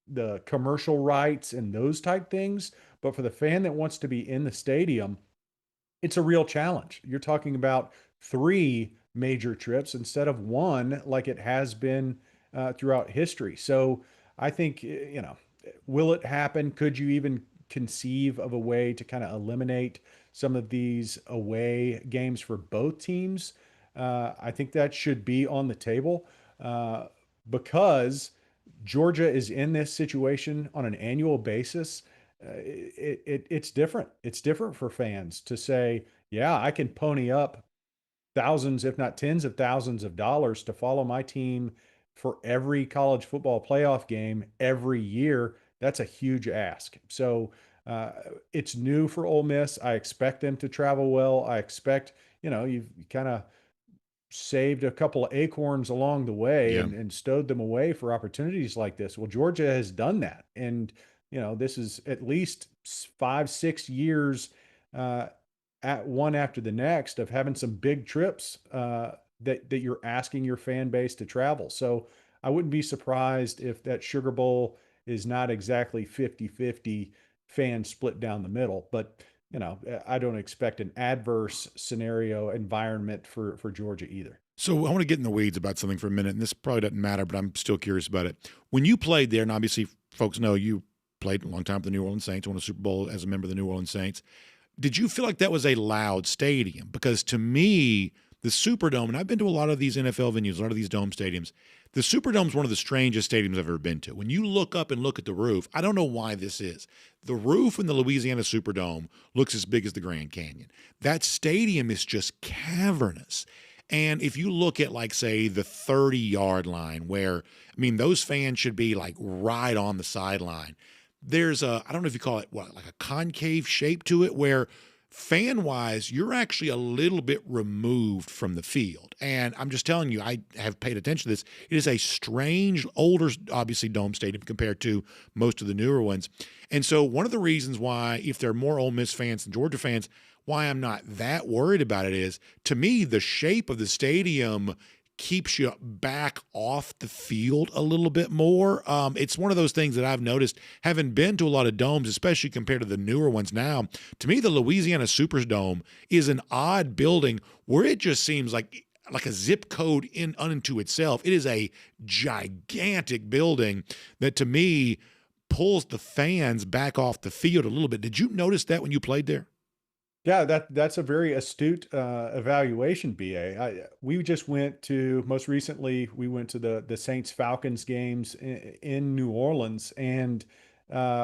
the commercial rights and those type things. But for the fan that wants to be in the stadium, it's a real challenge. You're talking about 3 major trips instead of 1, like it has been throughout history. So I think, will it happen? Could you even conceive of a way to kind of eliminate some of these away games for both teams? I think that should be on the table because Georgia is in this situation on an annual basis. It's different. It's different for fans to say, yeah, I can pony up thousands, if not tens of thousands of dollars to follow my team for every college football playoff game every year. That's a huge ask. So it's new for Ole Miss. I expect them to travel well. I expect, you've kind of saved a couple of acorns along the way and stowed them away for opportunities like this. Well, Georgia has done that. And, this is at least 5-6 years at one after the next of having some big trips that you're asking your fan base to travel. So I wouldn't be surprised if that Sugar Bowl is not exactly 50-50 fans split down the middle, but I don't expect an adverse scenario environment for Georgia either. So I want to get in the weeds about something for a minute, and this probably doesn't matter, but I'm still curious about it. When you played there, and obviously folks know you played a long time for the New Orleans Saints, won a Super Bowl as a member of the New Orleans Saints, did you feel like that was a loud stadium? Because to me, the Superdome, and I've been to a lot of these NFL venues, a lot of these dome stadiums, the Superdome is one of the strangest stadiums I've ever been to. When you look up and look at the roof, I don't know why this is. The roof in the Louisiana Superdome looks as big as the Grand Canyon. That stadium is just cavernous. And if you look at, like, say, the 30-yard line where, those fans should be, like, right on the sideline, there's I don't know if you call it, like a concave shape to it where fan-wise, you're actually a little bit removed from the field. And I'm just telling you, I have paid attention to this. It is a strange, older, obviously, dome stadium compared to most of the newer ones. And so one of the reasons why, if there are more Ole Miss fans than Georgia fans, why I'm not that worried about it is, to me, the shape of the stadium keeps you back off the field a little bit more. It's one of those things that I've noticed, having been to a lot of domes, especially compared to the newer ones now. To me, the Louisiana Superdome is an odd building where it just seems like a zip code unto itself. It is a gigantic building that, to me, pulls the fans back off the field a little bit. Did you notice that when you played there? Yeah, that's a very astute evaluation, BA. We just most recently, we went to the Saints-Falcons games in New Orleans, and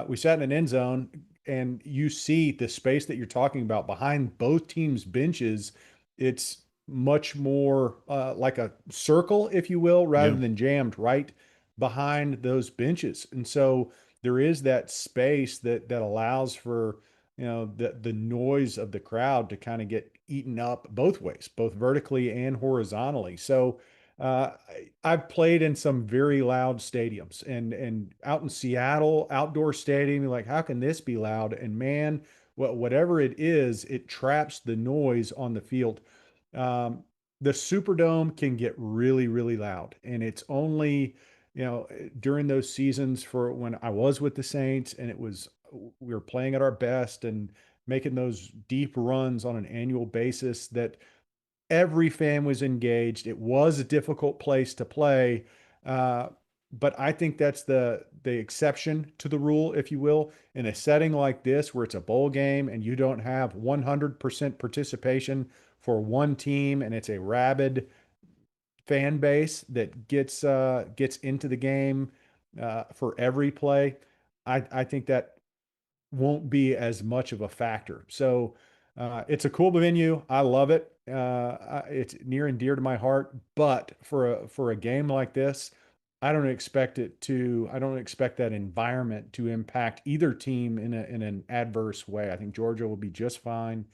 we sat in an end zone, and you see the space that you're talking about behind both teams' benches. It's much more like a circle, if you will, rather than jammed right behind those benches. And so there is that space that allows for the noise of the crowd to kind of get eaten up both ways, both vertically and horizontally. So I've played in some very loud stadiums, and out in Seattle, outdoor stadium, you're like, how can this be loud? And man, whatever it is, it traps the noise on the field. Um, the Superdome can get really, really loud, and it's only, during those seasons for when I was with the Saints, and we were playing at our best and making those deep runs on an annual basis, that every fan was engaged. It was a difficult place to play. Uh, but I think that's the exception to the rule, if you will, in a setting like this where it's a bowl game and you don't have 100% participation for one team, and it's a rabid fan base that gets into the game for every play. I think that won't be as much of a factor. So it's a cool venue. I love it. It's near and dear to my heart. But for a game like this, I don't expect that environment to impact either team in an adverse way. I think Georgia will be just fine.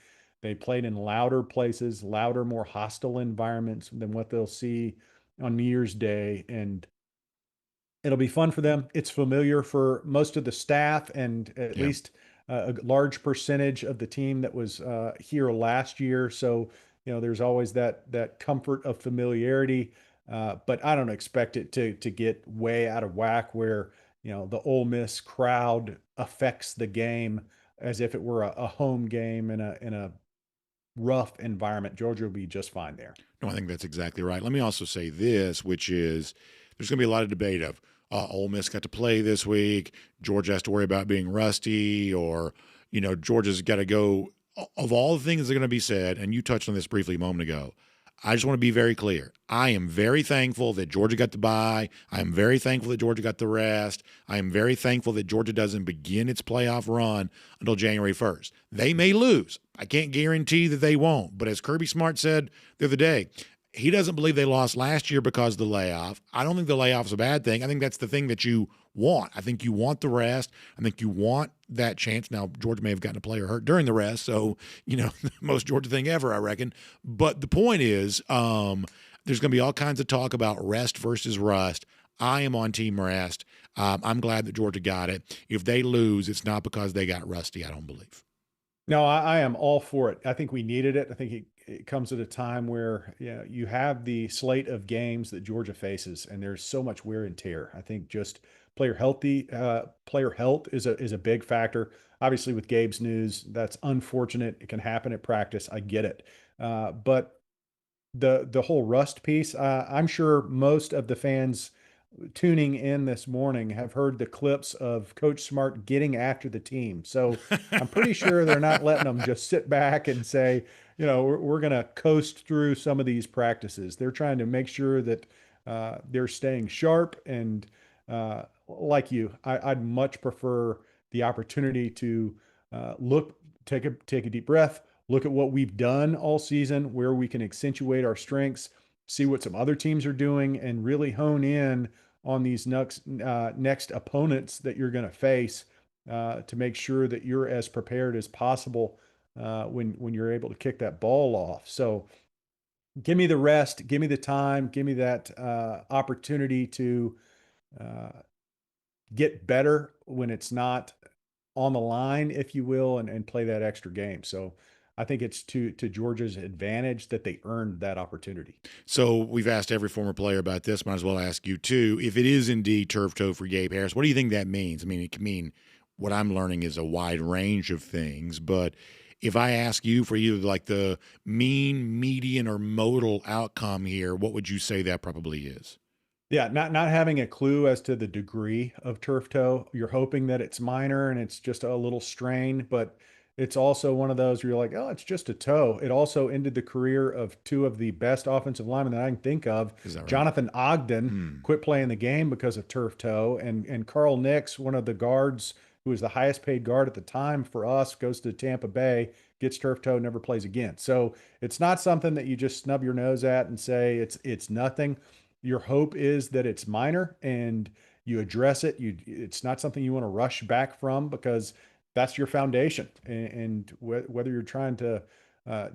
They played in louder places, louder, more hostile environments than what they'll see on New Year's Day, and it'll be fun for them. It's familiar for most of the staff, and at least a large percentage of the team that was here last year. So, there's always that comfort of familiarity. But I don't expect it to get way out of whack where, the Ole Miss crowd affects the game as if it were a home game in a rough environment. Georgia will be just fine there. No, I think that's exactly right. Let me also say this, which is there's going to be a lot of debate of Ole Miss got to play this week. Georgia has to worry about being rusty, or, Georgia's got to go. Of all the things that are going to be said, and you touched on this briefly a moment ago, I just want to be very clear. I am very thankful that Georgia got the bye. I am very thankful that Georgia got the rest. I am very thankful that Georgia doesn't begin its playoff run until January 1st. They may lose. I can't guarantee that they won't. But as Kirby Smart said the other day, he doesn't believe they lost last year because of the layoff. I don't think the layoff is a bad thing. I think that's the thing that you want. I think you want the rest. I think you want that chance. Now, Georgia may have gotten a player hurt during the rest, so, the most Georgia thing ever, I reckon. But the point is, there's going to be all kinds of talk about rest versus rust. I am on team rest. I'm glad that Georgia got it. If they lose, it's not because they got rusty, I don't believe. No, I am all for it. I think we needed it. I think it comes at a time where you have the slate of games that Georgia faces, and there's so much wear and tear. I think just player health is a big factor. Obviously, with Gabe's news, that's unfortunate. It can happen at practice. I get it, but the whole rust piece, I'm sure most of the fans tuning in this morning have heard the clips of Coach Smart getting after the team. So I'm pretty sure they're not letting them just sit back and say, we're going to coast through some of these practices. They're trying to make sure that they're staying sharp. And like you, I'd much prefer the opportunity to take a deep breath, look at what we've done all season, where we can accentuate our strengths, see what some other teams are doing, and really hone in on these next opponents that you're going to face to make sure that you're as prepared as possible when you're able to kick that ball off. So give me the rest, give me the time, give me that opportunity to get better when it's not on the line, if you will, and play that extra game. So I think it's to Georgia's advantage that they earned that opportunity. So we've asked every former player about this. Might as well ask you too. If it is indeed turf toe for Gabe Harris, what do you think that means? I mean, it can mean what I'm learning is a wide range of things. But if I ask you for either like the mean, median, or modal outcome here, what would you say that probably is? Yeah, not having a clue as to the degree of turf toe. You're hoping that it's minor and it's just a little strain, but it's also one of those where you're like, oh, it's just a toe. It also ended the career of two of the best offensive linemen that I can think of. Is that right? Jonathan Ogden quit playing the game because of turf toe, and Carl Nix, one of the guards who was the highest paid guard at the time for us, goes to Tampa Bay, gets turf toe, never plays again. So it's not something that you just snub your nose at and say it's nothing. Your hope is that it's minor and you address it. It's not something you want to rush back from, because that's your foundation. And whether you're trying to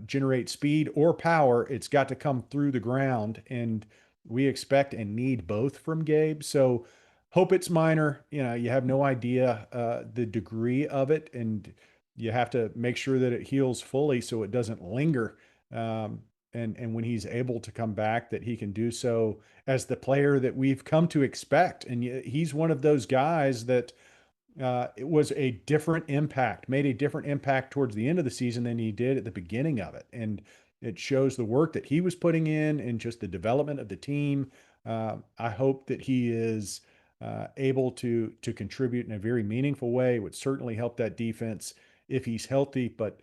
generate speed or power, it's got to come through the ground. And we expect and need both from Gabe. So hope it's minor. You have no idea the degree of it, and you have to make sure that it heals fully so it doesn't linger. And when he's able to come back, that he can do so as the player that we've come to expect. And he's one of those guys that it was a different impact, made a different impact towards the end of the season than he did at the beginning of it. And it shows the work that he was putting in and just the development of the team. I hope that he is able to contribute in a very meaningful way. It would certainly help that defense if he's healthy, but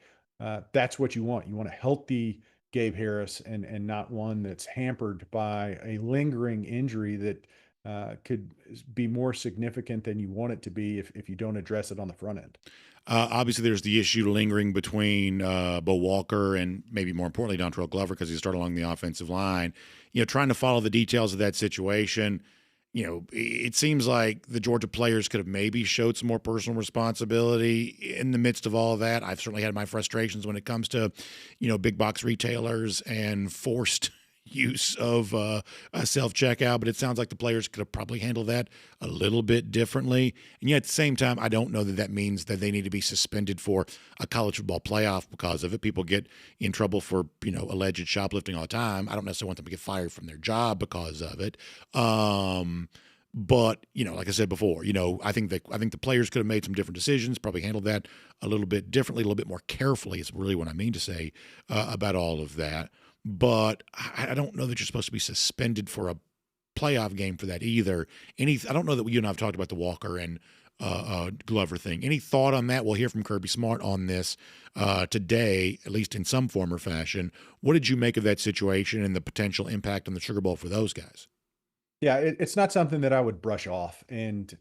that's what you want. You want a healthy Gabe Harris and not one that's hampered by a lingering injury that could be more significant than you want it to be if you don't address it on the front end. Obviously, there's the issue lingering between Bo Walker and maybe more importantly, Dontrell Glover, because he started along the offensive line. Trying to follow the details of that situation, it seems like the Georgia players could have maybe showed some more personal responsibility in the midst of all of that. I've certainly had my frustrations when it comes to, big box retailers and forced use of a self-checkout, but it sounds like the players could have probably handled that a little bit differently. And yet at the same time, I don't know that means that they need to be suspended for a college football playoff because of it. People get in trouble for, alleged shoplifting all the time. I don't necessarily want them to get fired from their job because of it. But, like I said before, I think the players could have made some different decisions, probably handled that a little bit differently, a little bit more carefully is really what I mean to say about all of that. But I don't know that you're supposed to be suspended for a playoff game for that either. I don't know that you and I have talked about the Walker and Glover thing. Any thought on that? We'll hear from Kirby Smart on this today, at least in some form or fashion. What did you make of that situation and the potential impact on the Sugar Bowl for those guys? Yeah, it's not something that I would brush off. And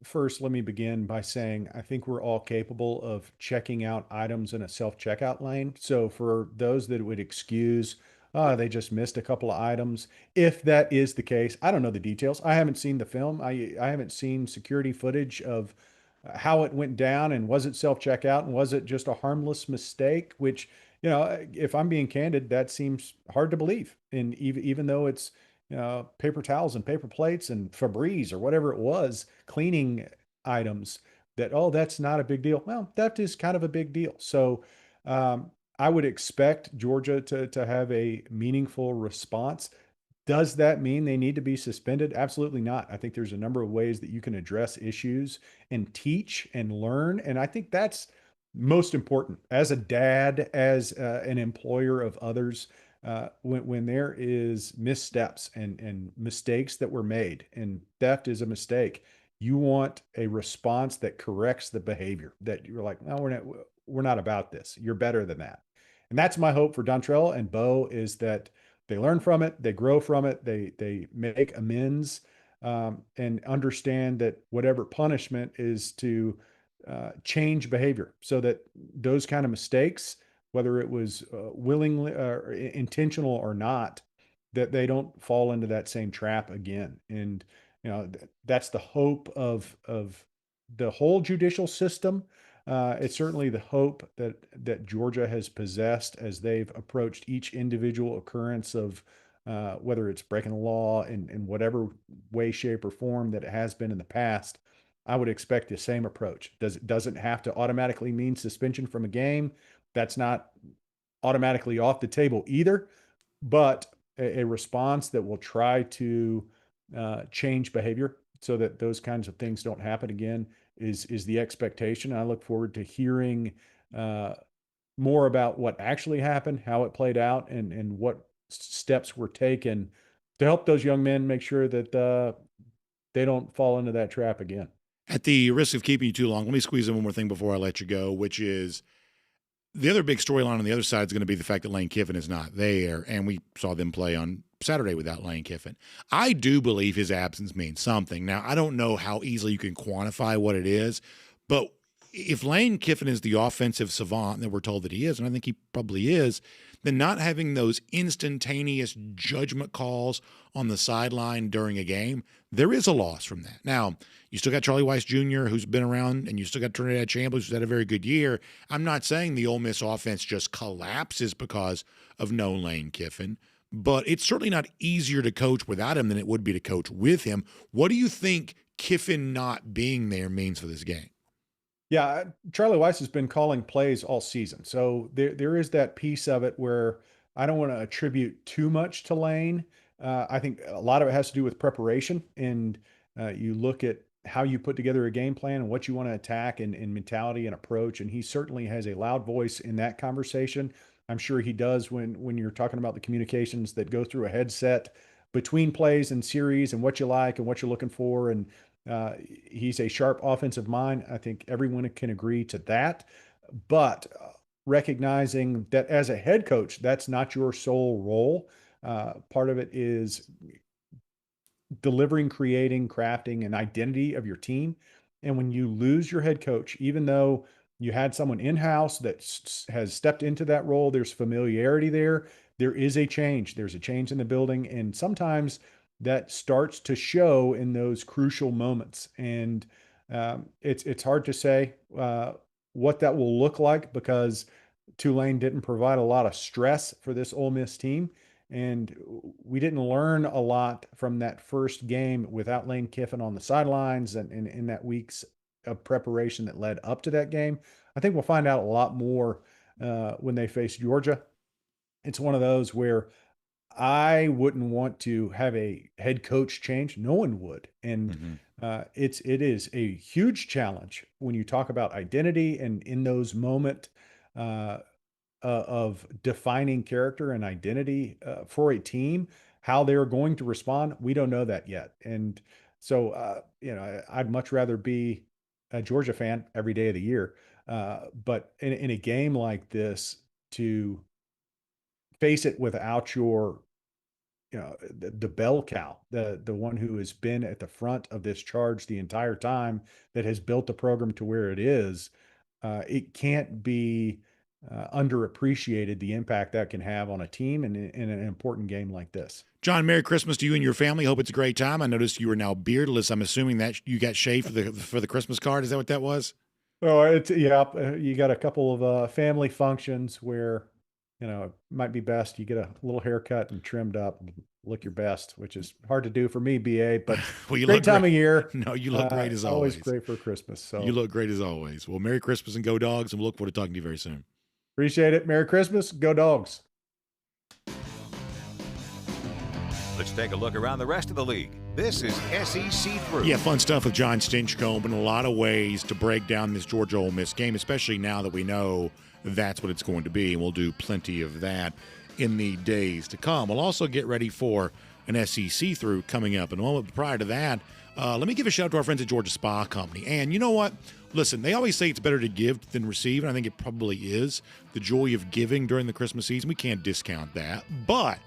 first, let me begin by saying I think we're all capable of checking out items in a self-checkout lane. So for those that would excuse, they just missed a couple of items, if that is the case, I don't know the details. I haven't seen the film. I haven't seen security footage of how it went down, and was it self-checkout, and was it just a harmless mistake, which, if I'm being candid, that seems hard to believe. And even though it's paper towels and paper plates and Febreze or whatever it was, cleaning items, that's not a big deal. Well, that is kind of a big deal. So I would expect Georgia to have a meaningful response. Does that mean they need to be suspended? Absolutely not. I think there's a number of ways that you can address issues and teach and learn. And I think that's most important as a dad, as an employer of others. When there is missteps and mistakes that were made, and theft is a mistake, you want a response that corrects the behavior, that you're like, no, we're not about this. You're better than that. And that's my hope for Dontrell and Bo, is that they learn from it, they grow from it, they make amends, and understand that whatever punishment is to change behavior, so that those kind of mistakes, whether it was willingly or intentional or not, that they don't fall into that same trap again. And, that's the hope of the whole judicial system. It's certainly the hope that Georgia has possessed as they've approached each individual occurrence of whether it's breaking the law in whatever way, shape, or form that it has been in the past. I would expect the same approach. Doesn't have to automatically mean suspension from a game. That's not automatically off the table either, but a response that will try to change behavior so that those kinds of things don't happen again is the expectation. I look forward to hearing more about what actually happened, how it played out, and what steps were taken to help those young men make sure that they don't fall into that trap again. At the risk of keeping you too long, let me squeeze in one more thing before I let you go, which is the other big storyline on the other side is going to be the fact that Lane Kiffin is not there, and we saw them play on Saturday without Lane Kiffin. I do believe his absence means something. Now, I don't know how easily you can quantify what it is, but if Lane Kiffin is the offensive savant that we're told that he is, and I think he probably is, then not having those instantaneous judgment calls on the sideline during a game, there is a loss from that. Now, you still got Charlie Weiss Jr., who's been around, and you still got Trinidad Chambliss, who's had a very good year. I'm not saying the Ole Miss offense just collapses because of no Lane Kiffin, but it's certainly not easier to coach without him than it would be to coach with him. What do you think Kiffin not being there means for this game? Yeah, Charlie Weiss has been calling plays all season. So there is that piece of it where I don't want to attribute too much to Lane. I think a lot of it has to do with preparation. And you look at how you put together a game plan and what you want to attack and mentality and approach. And he certainly has a loud voice in that conversation. I'm sure he does when you're talking about the communications that go through a headset between plays and series and what you like and what you're looking for. And he's a sharp offensive mind. I think everyone can agree to that. But recognizing that as a head coach, that's not your sole role. Part of it is delivering, creating, crafting an identity of your team. And when you lose your head coach, even though you had someone in-house that has stepped into that role, there's familiarity there. There is a change. There's a change in the building. And sometimes that starts to show in those crucial moments. And it's hard to say what that will look like because Tulane didn't provide a lot of stress for this Ole Miss team. And we didn't learn a lot from that first game without Lane Kiffin on the sidelines and in that week's of preparation that led up to that game. I think we'll find out a lot more when they face Georgia. It's one of those where I wouldn't want to have a head coach change. No one would. And it is a huge challenge when you talk about identity and in those moments of defining character and identity for a team, how they're going to respond. We don't know that yet. And so, I'd much rather be a Georgia fan every day of the year. But in a game like this, to face it without your, the bell cow, the one who has been at the front of this charge the entire time, that has built the program to where it is, it can't be underappreciated, the impact that can have on a team and in an important game like this. John, Merry Christmas to you and your family. Hope it's a great time. I noticed you are now beardless. I'm assuming that you got shaved for the Christmas card. Is that what that was? Oh, you got a couple of family functions where, it might be best you get a little haircut and trimmed up and look your best, which is hard to do for me, BA, but well, great time of year. No, you look great as always. Always great for Christmas. So you look great as always. Well, Merry Christmas and go Dogs, and we'll look forward to talking to you very soon. Appreciate it. Merry Christmas. Go Dogs. Let's take a look around the rest of the league. This is SEC Through. Yeah, fun stuff with Jon Stinchcomb in a lot of ways to break down this Georgia Ole Miss game, especially now that we know that's what it's going to be, and we'll do plenty of that in the days to come. We'll also get ready for an SEC Through coming up in a moment. But prior to that, let me give a shout out to our friends at Georgia Spa Company. And you know what? Listen, they always say it's better to give than receive, and I think it probably is. The joy of giving during the Christmas season, we can't discount that. But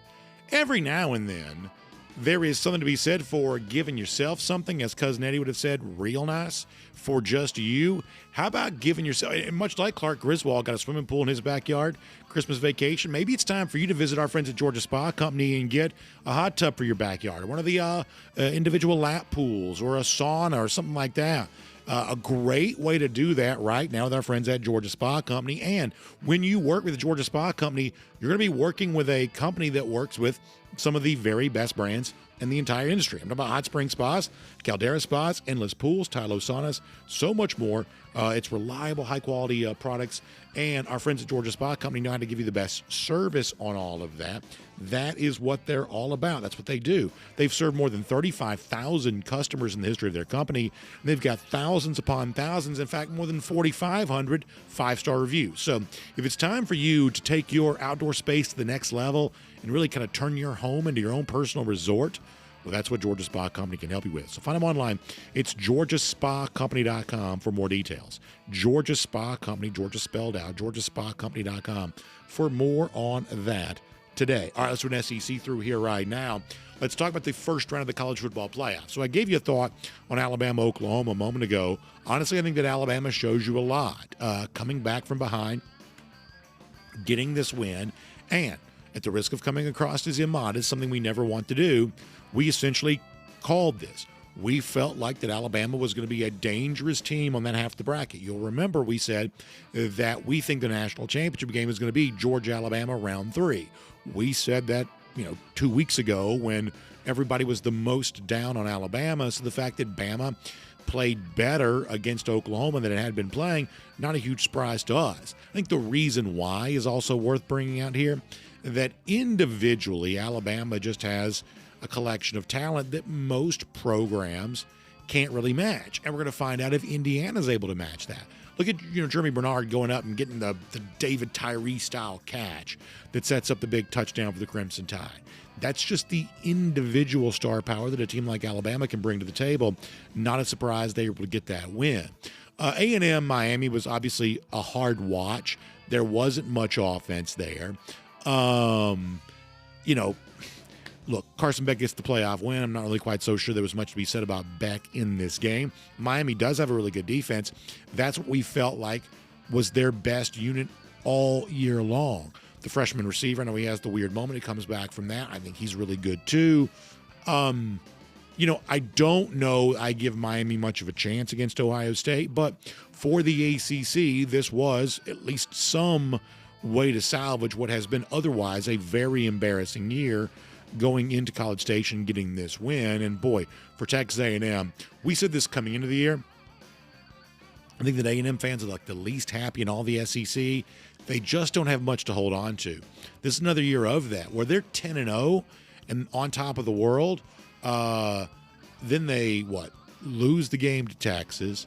every now and then, there is something to be said for giving yourself something, as Cousin Eddie would have said, real nice, for just you. How about giving yourself, much like Clark Griswold got a swimming pool in his backyard, Christmas vacation, maybe it's time for you to visit our friends at Georgia Spa Company and get a hot tub for your backyard, or one of the individual lap pools, or a sauna, or something like that. A great way to do that right now with our friends at Georgia Spa Company. And when you work with the Georgia Spa Company, you're going to be working with a company that works with some of the very best brands in the entire industry. I'm talking about Hot Spring Spas, Caldera Spas, Endless Pools, Tylo Saunas, so much more. It's reliable, high-quality products, and our friends at Georgia Spa Company know how to give you the best service on all of that. That is what they're all about. That's what they do. They've served more than 35,000 customers in the history of their company, and they've got thousands upon thousands, in fact, more than 4,500 five-star reviews. So if it's time for you to take your outdoor space to the next level and really kind of turn your home into your own personal resort, well, that's what Georgia Spa Company can help you with. So find them online. It's georgiaSpaCompany.com for more details. Georgia Spa Company, Georgia spelled out, georgiaspacompany.com for more on that today. All right, let's run SEC through here right now. Let's talk about the first round of the college football playoff. So I gave you a thought on Alabama, Oklahoma a moment ago. Honestly, I think that Alabama shows you a lot. Coming back from behind, getting this win, and at the risk of coming across as immodest, something we never want to do, we essentially called this. We felt like that Alabama was going to be a dangerous team on that half of the bracket. You'll remember we said that we think the national championship game is going to be Georgia-Alabama round 3. We said that 2 weeks ago when everybody was the most down on Alabama. So the fact that Bama played better against Oklahoma than it had been playing, not a huge surprise to us. I think the reason why is also worth bringing out here, that individually Alabama just has a collection of talent that most programs can't really match. And we're going to find out if Indiana's able to match that. Look at Jeremy Bernard going up and getting the David Tyree style catch that sets up the big touchdown for the Crimson Tide. That's just the individual star power that a team like Alabama can bring to the table. Not a surprise they were able to get that win. A&M Miami was obviously a hard watch. There wasn't much offense there. Look, Carson Beck gets the playoff win. I'm not really quite so sure there was much to be said about Beck in this game. Miami does have a really good defense. That's what we felt like was their best unit all year long. The freshman receiver, I know he has the weird moment. He comes back from that. I think he's really good too. I don't know I give Miami much of a chance against Ohio State, but for the ACC, this was at least some way to salvage what has been otherwise a very embarrassing year going into College Station, getting this win. And boy, for Texas A&M, we said this coming into the year. I think that A&M fans are like the least happy in all the SEC. They just don't have much to hold on to. This is another year of that, where they're 10-0 and on top of the world. Then they, lose the game to Texas,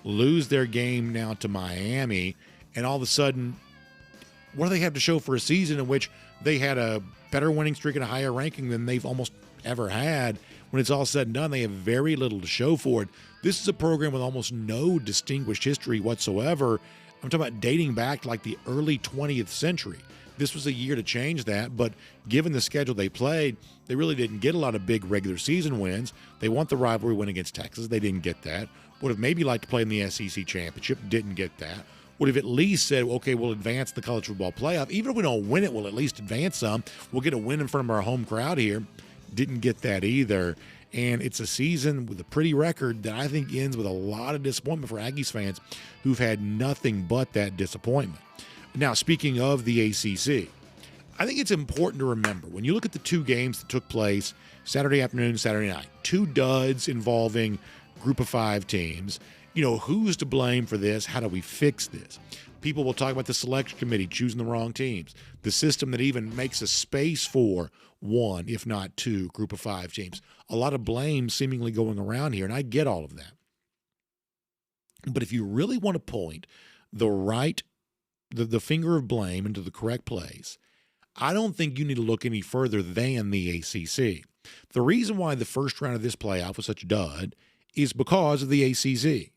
lose their game now to Miami, and all of a sudden, what do they have to show for a season in which they had a better winning streak and a higher ranking than they've almost ever had? When it's all said and done, they have very little to show for it. This is a program with almost no distinguished history whatsoever. I'm talking about dating back to like the early 20th century. This was a year to change that, but given the schedule they played, they really didn't get a lot of big regular season wins. They want the rivalry win against Texas. They didn't get that. Would have maybe liked to play in the SEC championship. Didn't get that. Would have at least said, okay, we'll advance the college football playoff. Even if we don't win it, we'll at least advance some. We'll get a win in front of our home crowd here. Didn't get that either. And it's a season with a pretty record that I think ends with a lot of disappointment for Aggies fans who've had nothing but that disappointment. Now, speaking of the ACC, I think it's important to remember when you look at the two games that took place Saturday afternoon and Saturday night, two duds involving group of 5 teams. Who's to blame for this? How do we fix this? People will talk about the selection committee choosing the wrong teams, the system that even makes a space for 1, if not 2, group of 5 teams. A lot of blame seemingly going around here, and I get all of that. But if you really want to point the finger of blame into the correct place, I don't think you need to look any further than the ACC. The reason why the first round of this playoff was such a dud is because of the ACC.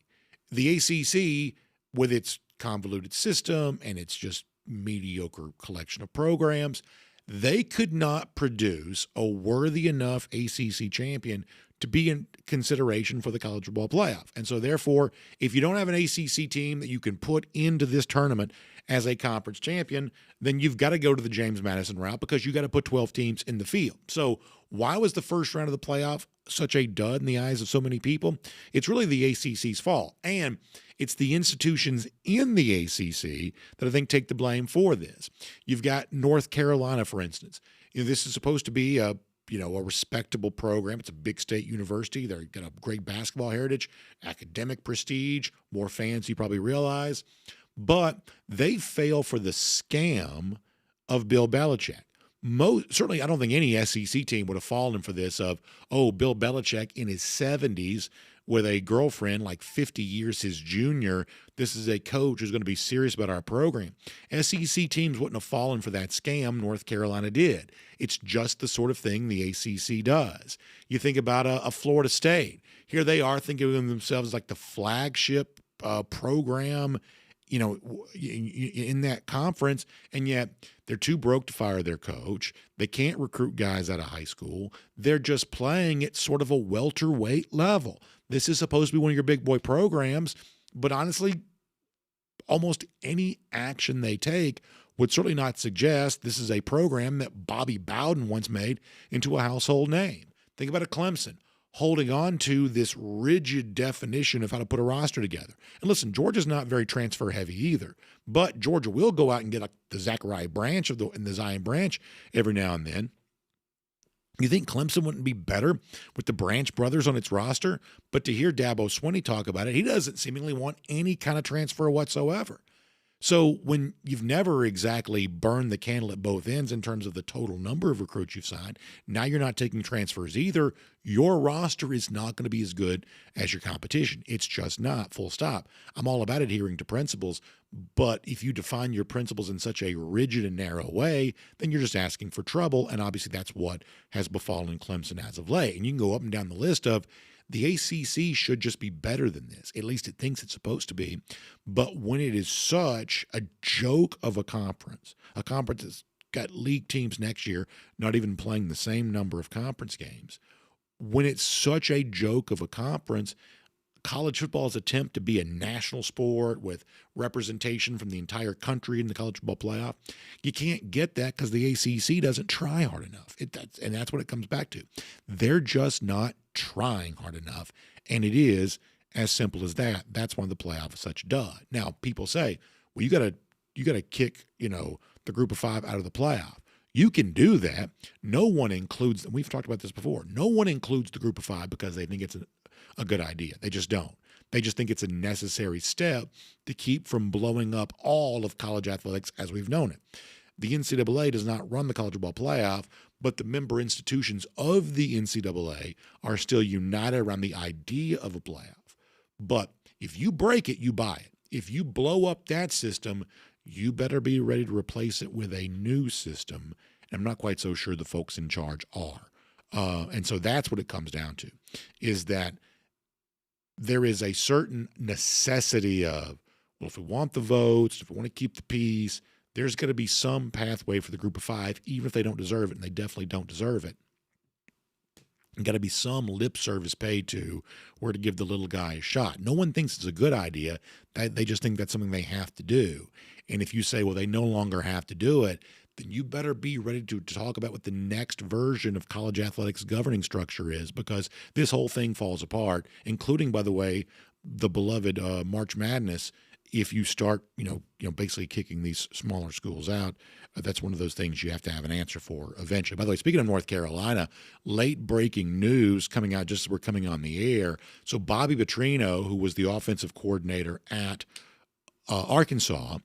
The ACC, with its convoluted system and its just mediocre collection of programs, they could not produce a worthy enough ACC champion to be in consideration for the college football playoff. And so therefore, if you don't have an ACC team that you can put into this tournament as a conference champion, then you've got to go to the James Madison route because you got to put 12 teams in the field. So why was the first round of the playoff such a dud in the eyes of so many people? It's really the ACC's fault. And it's the institutions in the ACC that I think take the blame for this. You've got North Carolina, for instance. This is supposed to be a respectable program. It's a big state university. They've got a great basketball heritage, academic prestige, more fans you probably realize. But they fail for the scam of Bill Belichick. Certainly, I don't think any SEC team would have fallen for this of, Bill Belichick in his 70s with a girlfriend like 50 years his junior. This is a coach who's going to be serious about our program. SEC teams wouldn't have fallen for that scam. North Carolina did. It's just the sort of thing the ACC does. You think about a Florida State. Here they are thinking of themselves like the flagship program in that conference, and yet They're too broke to fire their coach. They can't recruit guys out of high school. They're just playing at sort of a welterweight level. This is supposed to be one of your big boy programs, but honestly, almost any action they take would certainly not suggest this is a program that Bobby Bowden once made into a household name. Think about a Clemson holding on to this rigid definition of how to put a roster together. And listen, Georgia's not very transfer heavy either, but Georgia will go out and get the Zachariah Branch and the Zion Branch every now and then. You think Clemson wouldn't be better with the Branch brothers on its roster? But to hear Dabo Swinney talk about it, he doesn't seemingly want any kind of transfer whatsoever. So when you've never exactly burned the candle at both ends in terms of the total number of recruits you've signed, now you're not taking transfers either, your roster is not going to be as good as your competition. It's just not, full stop. I'm all about adhering to principles, but if you define your principles in such a rigid and narrow way, then you're just asking for trouble, and obviously that's what has befallen Clemson as of late. And you can go up and down the list of the ACC should just be better than this. At least it thinks it's supposed to be. But when it is such a joke of a conference that's got league teams next year not even playing the same number of conference games, when it's such a joke of a conference, college football's attempt to be a national sport with representation from the entire country in the college football playoff, you can't get that because the ACC doesn't try hard enough. And that's what it comes back to. They're just not trying hard enough, and it is as simple as that. That's why the playoff is such a dud. Now, people say, well, you gotta kick, the group of five out of the playoff. You can do that. No one includes, and we've talked about this before, no one includes the group of five because they think it's a good idea. They just don't. They just think it's a necessary step to keep from blowing up all of college athletics as we've known it. The NCAA does not run the college football playoff, but the member institutions of the NCAA are still united around the idea of a playoff. But if you break it, you buy it. If you blow up that system, you better be ready to replace it with a new system. And I'm not quite so sure the folks in charge are. And so that's what it comes down to, is that there is a certain necessity of, well, if we want the votes, if we want to keep the peace, there's going to be some pathway for the group of five, even if they don't deserve it, and they definitely don't deserve it. There's got to be some lip service paid to where to give the little guy a shot. No one thinks it's a good idea. They just think that's something they have to do. And if you say, well, they no longer have to do it, then you better be ready to talk about what the next version of college athletics governing structure is, because this whole thing falls apart, including, by the way, the beloved March Madness. If you start, basically kicking these smaller schools out, that's one of those things you have to have an answer for eventually. By the way, speaking of North Carolina, late breaking news coming out just as we're coming on the air. So Bobby Petrino, who was the offensive coordinator at Arkansas,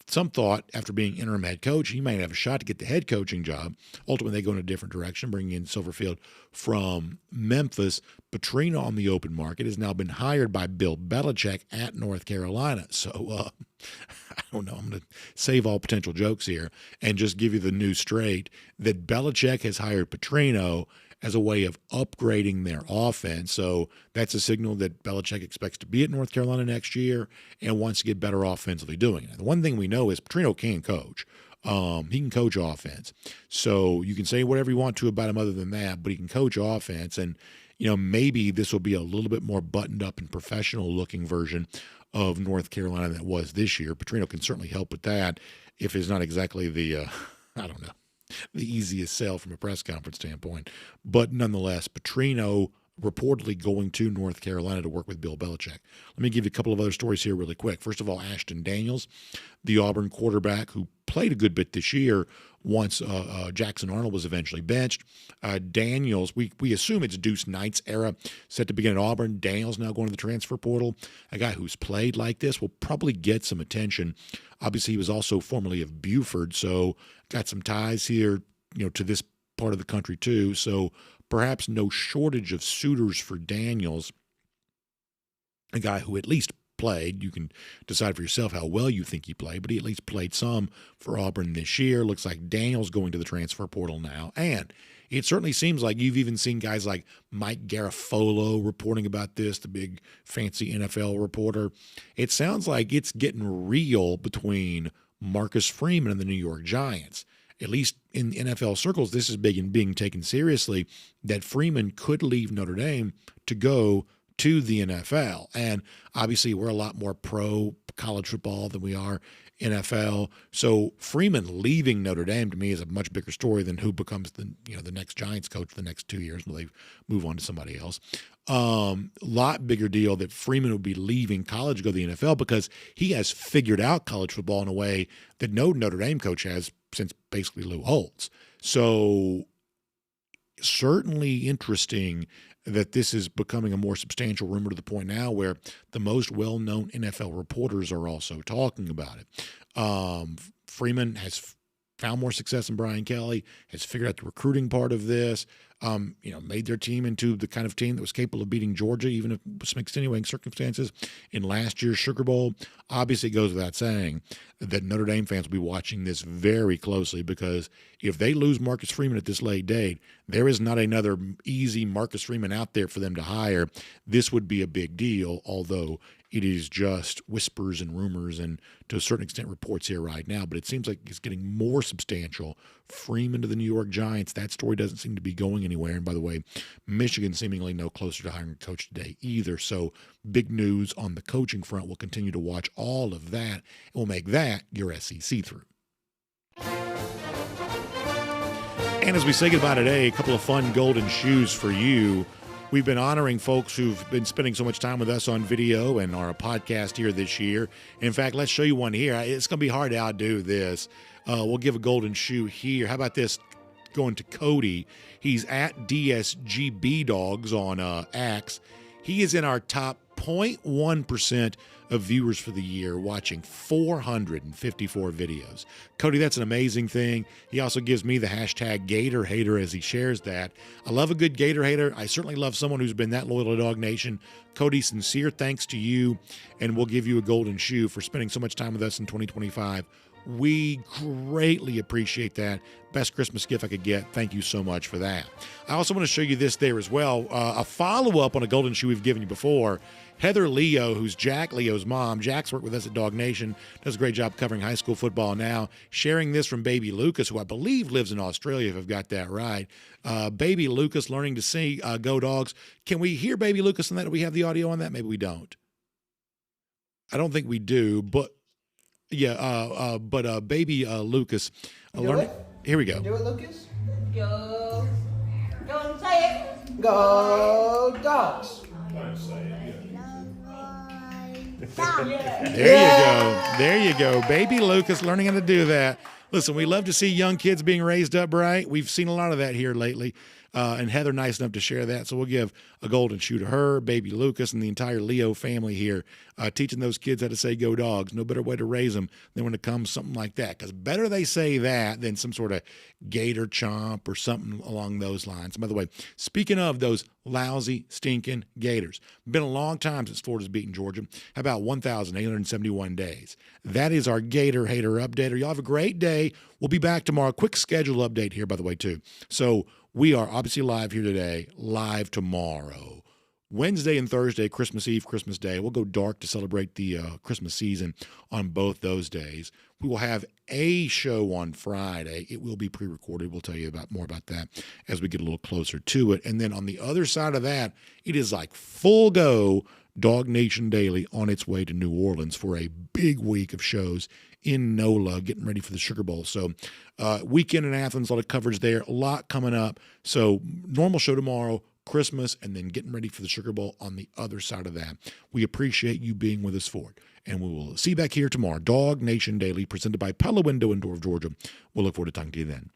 some thought after being interim head coach, he might have a shot to get the head coaching job. Ultimately, they go in a different direction, bringing in Silverfield from Memphis. Petrino on the open market has now been hired by Bill Belichick at North Carolina. So I don't know. I'm going to save all potential jokes here and just give you the news straight that Belichick has hired Petrino as a way of upgrading their offense. So that's a signal that Belichick expects to be at North Carolina next year and wants to get better offensively doing it. The one thing we know is Petrino can coach. He can coach offense. So you can say whatever you want to about him other than that, but he can coach offense. And, maybe this will be a little bit more buttoned up and professional looking version of North Carolina than it was this year. Petrino can certainly help with that if it's not exactly the, the easiest sell from a press conference standpoint. But nonetheless, Petrino reportedly going to North Carolina to work with Bill Belichick. Let me give you a couple of other stories here really quick. First of all, Ashton Daniels, the Auburn quarterback who played a good bit this year once Jackson Arnold was eventually benched. Daniels, we assume it's Deuce Knight's era set to begin at Auburn. Daniels now going to the transfer portal. A guy who's played like this will probably get some attention. Obviously, he was also formerly of Buford, so got some ties here, to this part of the country too. So perhaps no shortage of suitors for Daniels, a guy who at least played. You can decide for yourself how well you think he played, but he at least played some for Auburn this year. Looks like Daniels going to the transfer portal now. And it certainly seems like you've even seen guys like Mike Garafolo reporting about this, the big fancy NFL reporter. It sounds like it's getting real between Marcus Freeman and the New York Giants. at least in NFL circles, this is big and being taken seriously, that Freeman could leave Notre Dame to go to the NFL. And obviously we're a lot more pro college football than we are NFL. So Freeman leaving Notre Dame to me is a much bigger story than who becomes the next Giants coach for the next 2 years when they move on to somebody else. Lot bigger deal that Freeman would be leaving college to go to the NFL because he has figured out college football in a way that no Notre Dame coach has since basically Lou Holtz. So certainly interesting that this is becoming a more substantial rumor to the point now where the most well-known NFL reporters are also talking about it. Freeman has found more success than Brian Kelly, has figured out the recruiting part of this, made their team into the kind of team that was capable of beating Georgia, even if with some extenuating circumstances in last year's Sugar Bowl. Obviously, it goes without saying that Notre Dame fans will be watching this very closely because if they lose Marcus Freeman at this late date, there is not another easy Marcus Freeman out there for them to hire. This would be a big deal, although it is just whispers and rumors and to a certain extent reports here right now, but it seems like it's getting more substantial. Freeman to the New York Giants, that story doesn't seem to be going anywhere. And by the way, Michigan seemingly no closer to hiring a coach today either. So big news on the coaching front. We'll continue to watch all of that, and we'll make that your SEC through. And as we say goodbye today, a couple of fun golden shoes for you. We've been honoring folks who've been spending so much time with us on video and our podcast here this year. In fact, let's show you one here. It's going to be hard to outdo this. We'll give a golden shoe here. How about this going to Cody? He's at DSGB Dogs on X. He is in our top 0.1% of viewers for the year, watching 454 videos. Cody, that's an amazing thing. He also gives me the hashtag Gator Hater as he shares that. I love a good Gator Hater. I certainly love someone who's been that loyal to Dog Nation. Cody, sincere thanks to you, and we'll give you a golden shoe for spending so much time with us in 2025. We greatly appreciate that. Best Christmas gift I could get. Thank you so much for that. I also want to show you this there as well. A follow-up on a golden shoe we've given you before. Heather Leo, who's Jack Leo's mom. Jack's worked with us at Dog Nation, does a great job covering high school football now. Sharing this from baby Lucas, who I believe lives in Australia, if I've got that right. Baby Lucas learning to sing Go Dogs. Can we hear baby Lucas on that? Do we have the audio on that? Maybe we don't. I don't think we do, but yeah, baby Lucas learning. Here we go. Do it, Lucas. Go. Go and say it. Go Dogs. There you go. Baby Lucas learning how to do that. Listen, we love to see young kids being raised up right. We've seen a lot of that here lately. And Heather nice enough to share that. So we'll give a golden shoe to her, baby Lucas, and the entire Leo family here, teaching those kids how to say go dogs. No better way to raise them than when it comes something like that. Because better they say that than some sort of gator chomp or something along those lines. And by the way, speaking of those lousy, stinking Gators, been a long time since Florida's beaten Georgia. How about 1,871 days? That is our Gator Hater updater. Y'all have a great day. We'll be back tomorrow. Quick schedule update here, by the way, too. So we are obviously live here today, live tomorrow. Wednesday and Thursday, Christmas Eve, Christmas Day. We'll go dark to celebrate the Christmas season on both those days. We will have a show on Friday. It will be pre-recorded. We'll tell you more about that as we get a little closer to it. And then on the other side of that, it is like full go DawgNation Daily on its way to New Orleans for a big week of shows in NOLA, getting ready for the Sugar Bowl. So weekend in Athens, a lot of coverage there, a lot coming up. So normal show tomorrow, Christmas, and then getting ready for the Sugar Bowl on the other side of that. We appreciate you being with us for it. And we will see you back here tomorrow. DawgNation Daily, presented by Pella Window and Door of Georgia. We'll look forward to talking to you then.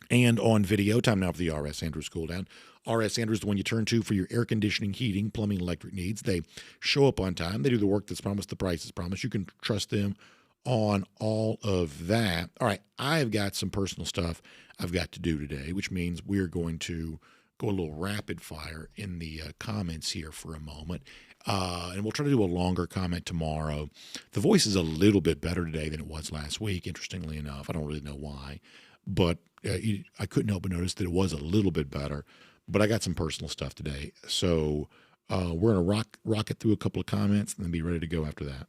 And on video, time now for the R.S. Andrews Cooldown. R.S. Andrews is the one you turn to for your air conditioning, heating, plumbing, electric needs. They show up on time. They do the work that's promised, the price is promised. You can trust them on all of that. All right, I've got some personal stuff I've got to do today, which means we're going to go a little rapid fire in the comments here for a moment. And we'll try to do a longer comment tomorrow. The voice is a little bit better today than it was last week, interestingly enough. I don't really know why, but I couldn't help but notice that it was a little bit better. But I got some personal stuff today. So we're going to rock it through a couple of comments and then be ready to go after that.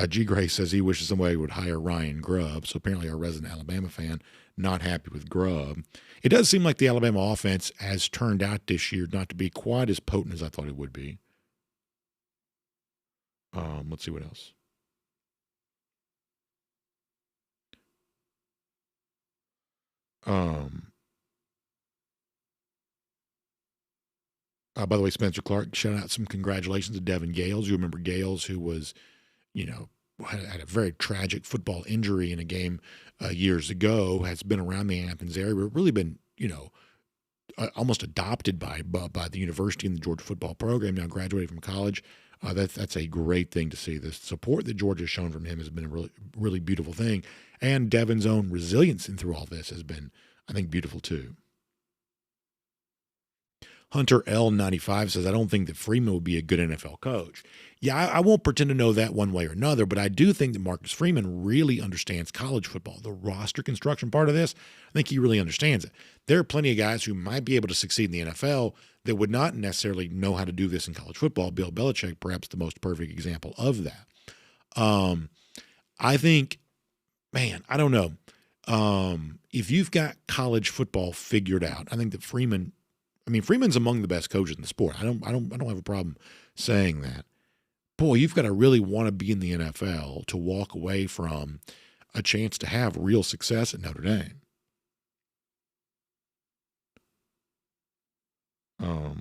G. Gray says he wishes somebody would hire Ryan Grubb. So apparently our resident Alabama fan not happy with Grubb. It does seem like the Alabama offense has turned out this year not to be quite as potent as I thought it would be. Let's see what else. By the way, Spencer Clark, shout out some congratulations to Devin Gales. You remember Gales, who was, had a very tragic football injury in a game years ago, has been around the Athens area, but really been, almost adopted by the university and the Georgia football program, now graduated from college. That's a great thing to see. The support that Georgia has shown from him has been a really, really beautiful thing. And Devin's own resilience through all this has been, I think, beautiful too. Hunter L95 says, I don't think that Freeman would be a good NFL coach. Yeah, I won't pretend to know that one way or another, but I do think that Marcus Freeman really understands college football. The roster construction part of this, I think he really understands it. There are plenty of guys who might be able to succeed in the NFL that would not necessarily know how to do this in college football. Bill Belichick, perhaps the most perfect example of that. I think, man, I don't know. If you've got college football figured out, I think that Freeman's among the best coaches in the sport. I don't have a problem saying that. Boy, you've got to really want to be in the NFL to walk away from a chance to have real success at Notre Dame.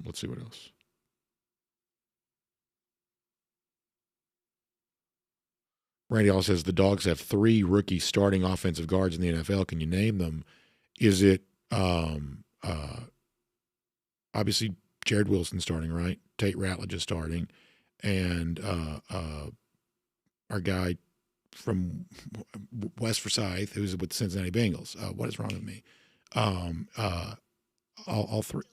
Let's see what else. Randy also says the Dogs have 3 rookie starting offensive guards in the NFL. Can you name them? Is it obviously Jared Wilson starting, right? Tate Ratledge is starting, and our guy from West Forsyth, who's with the Cincinnati Bengals. What is wrong with me? All 3.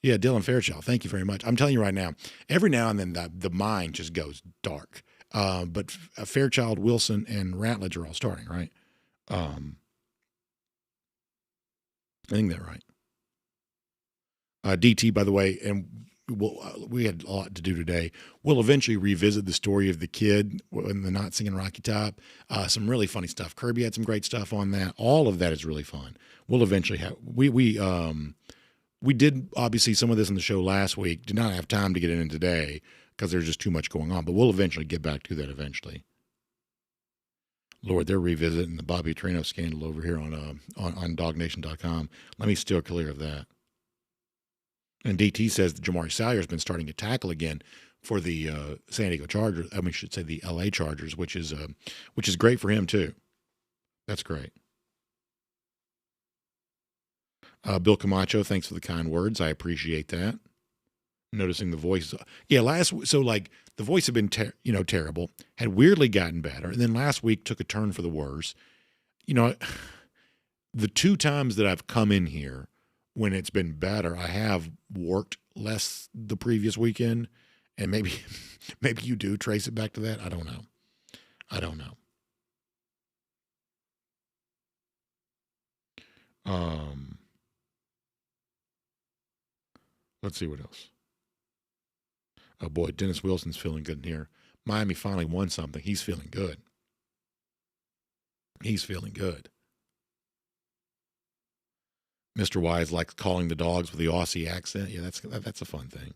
Yeah, Dylan Fairchild. Thank you very much. I'm telling you right now, every now and then the mind just goes dark. But Fairchild, Wilson, and Ratledge are all starting, right? I think they're right. DT, by the way, and we had a lot to do today. We'll eventually revisit the story of the kid and the not singing Rocky Top. Some really funny stuff. Kirby had some great stuff on that. All of that is really fun. We'll eventually have we did obviously some of this in the show last week. Did not have time to get in today because there's just too much going on. But we'll eventually get back to that eventually. Lord, they're revisiting the Bobby Petrino scandal over here on DawgNation.com. Let me steer clear of that. And DT says that Jamari Salyer has been starting to tackle again for the San Diego Chargers. I should say the LA Chargers, which is great for him too. That's great. Bill Camacho, thanks for the kind words. I appreciate that. Noticing the voice. Yeah, the voice had been terrible, had weirdly gotten better, and then last week took a turn for the worse. The 2 times that I've come in here when it's been better, I have worked less the previous weekend, and maybe you do trace it back to that. I don't know. Let's see what else. Oh boy, Dennis Wilson's feeling good in here. Miami finally won something. He's feeling good. Mr. Wise likes calling the dogs with the Aussie accent. Yeah, that's a fun thing.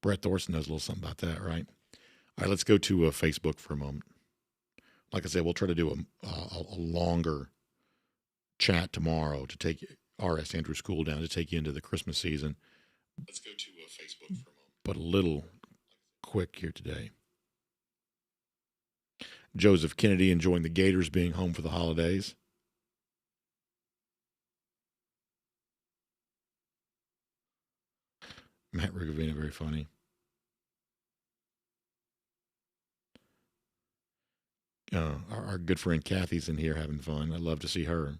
Brett Thorson knows a little something about that, right? All right, let's go to Facebook for a moment. Like I said, we'll try to do a longer chat tomorrow to take R.S. Andrews Cooldown to take you into the Christmas season. Let's go to Facebook for a moment. But a little quick here today. Joseph Kennedy enjoying the Gators being home for the holidays. Matt Rugavina, very funny. Our good friend Kathy's in here having fun. I'd love to see her.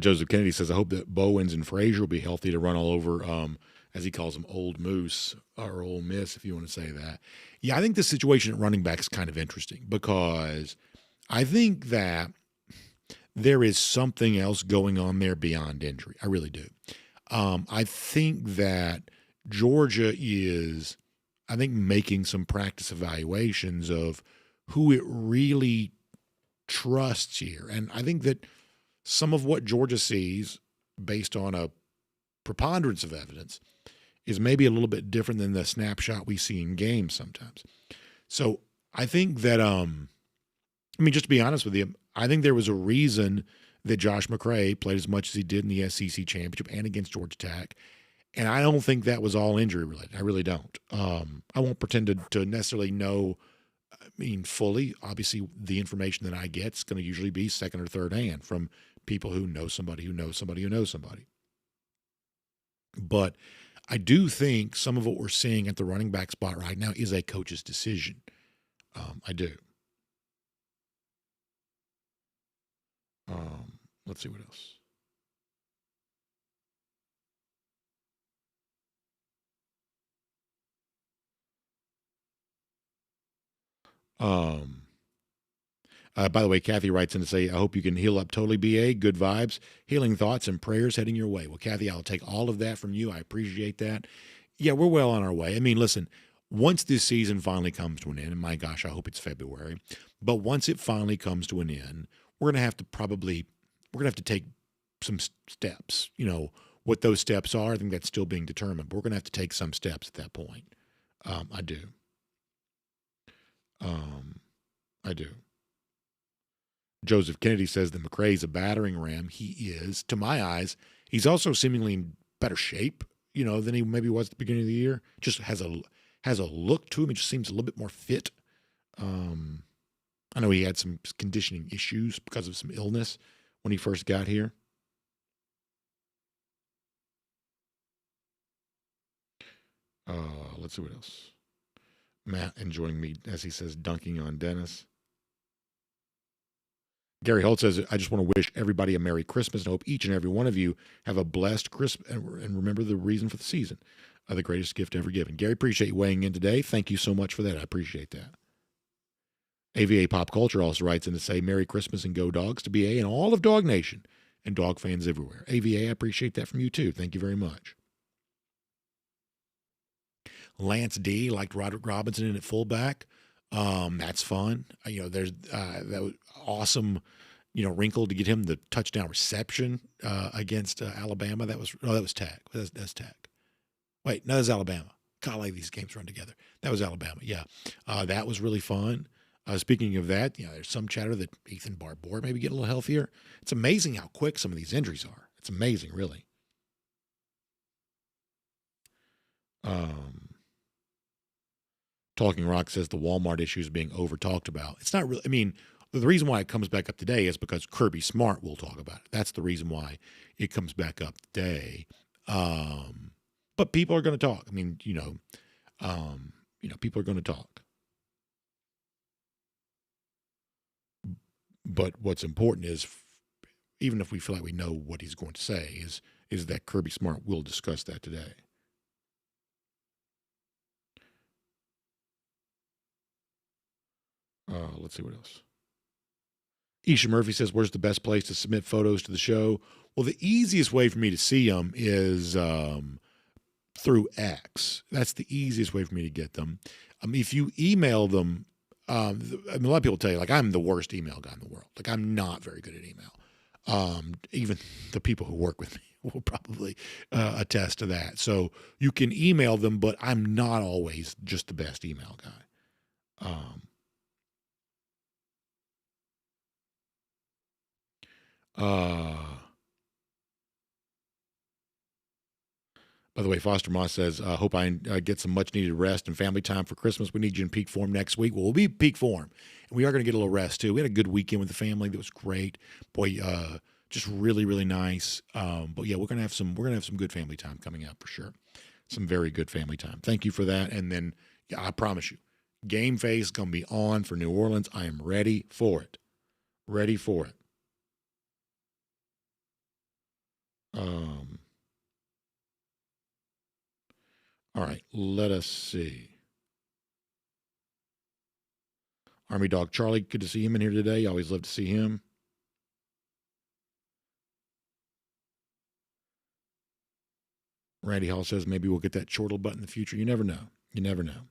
Joseph Kennedy says, I hope that Bowens and Frazier will be healthy to run all over, as he calls them, Old Moose or Ole Miss, if you want to say that. Yeah, I think the situation at running back is kind of interesting because I think that there is something else going on there beyond injury. I really do. I think that Georgia is I think making some practice evaluations of who it really trusts here. And I think that some of what Georgia sees based on a preponderance of evidence is maybe a little bit different than the snapshot we see in games sometimes. So I think that, just to be honest with you, I think there was a reason that Josh McCray played as much as he did in the SEC championship and against Georgia Tech. And I don't think that was all injury related. I really don't. I won't pretend to necessarily know, fully. Obviously, the information that I get is going to usually be second or third hand from people who know somebody who knows somebody who knows somebody. But I do think some of what we're seeing at the running back spot right now is a coach's decision. I do. Let's see what else. By the way, Kathy writes in to say, I hope you can heal up totally, BA. Good vibes, healing thoughts, and prayers heading your way. Well, Kathy, I'll take all of that from you. I appreciate that. Yeah, we're well on our way. Listen, once this season finally comes to an end, and my gosh, I hope it's February, but once it finally comes to an end, we're going to have to take some steps. What those steps are, I think that's still being determined, but we're going to have to take some steps at that point. I do. Joseph Kennedy says that McCray's a battering ram. He is. To my eyes, he's also seemingly in better shape, than he maybe was at the beginning of the year. Just has a look to him. He just seems a little bit more fit. I know he had some conditioning issues because of some illness when he first got here. Let's see what else. Matt enjoying me, as he says, dunking on Dennis. Gary Holt says, I just want to wish everybody a Merry Christmas and hope each and every one of you have a blessed Christmas and remember the reason for the season. The greatest gift ever given. Gary, appreciate you weighing in today. Thank you so much for that. I appreciate that. AVA Pop Culture also writes in to say, Merry Christmas and go Dogs to BA and all of Dog Nation and dog fans everywhere. AVA, I appreciate that from you too. Thank you very much. Lance D liked Roderick Robinson in at fullback. That's fun. There's that was awesome, wrinkle to get him the touchdown reception against Alabama. That was Tech. That's Tech. Wait, no, that's Alabama. Golly, these games run together. That was Alabama. Yeah, that was really fun. Speaking of that, there's some chatter that Ethan Barbour maybe get a little healthier. It's amazing how quick some of these injuries are. It's amazing, really. Talking Rock says the Walmart issue is being over-talked about. It's not really, the reason why it comes back up today is because Kirby Smart will talk about it. That's the reason why it comes back up today. But people are going to talk. People are going to talk. But what's important is, even if we feel like we know what he's going to say, is that Kirby Smart will discuss that today. Let's see what else. Isha Murphy says, where's the best place to submit photos to the show? Well, the easiest way for me to see them is through X. That's the easiest way for me to get them. If you email them, a lot of people tell you, I'm the worst email guy in the world. I'm not very good at email. Even the people who work with me will probably attest to that. So you can email them, but I'm not always just the best email guy. By the way, Foster Moss says, hope I get some much-needed rest and family time for Christmas. We need you in peak form next week. Well, we'll be in peak form, and we are going to get a little rest, too. We had a good weekend with the family. That was great. Boy, just really, really nice. But, yeah, we're going to have some good family time coming up for sure. Some very good family time. Thank you for that. And then, I promise you, Game Face is going to be on for New Orleans. I am ready for it. Ready for it. All right, let us see. Army Dog Charlie, good to see him in here today. Always love to see him. Randy Hall says maybe we'll get that chortle button in the future. You never know. You never know.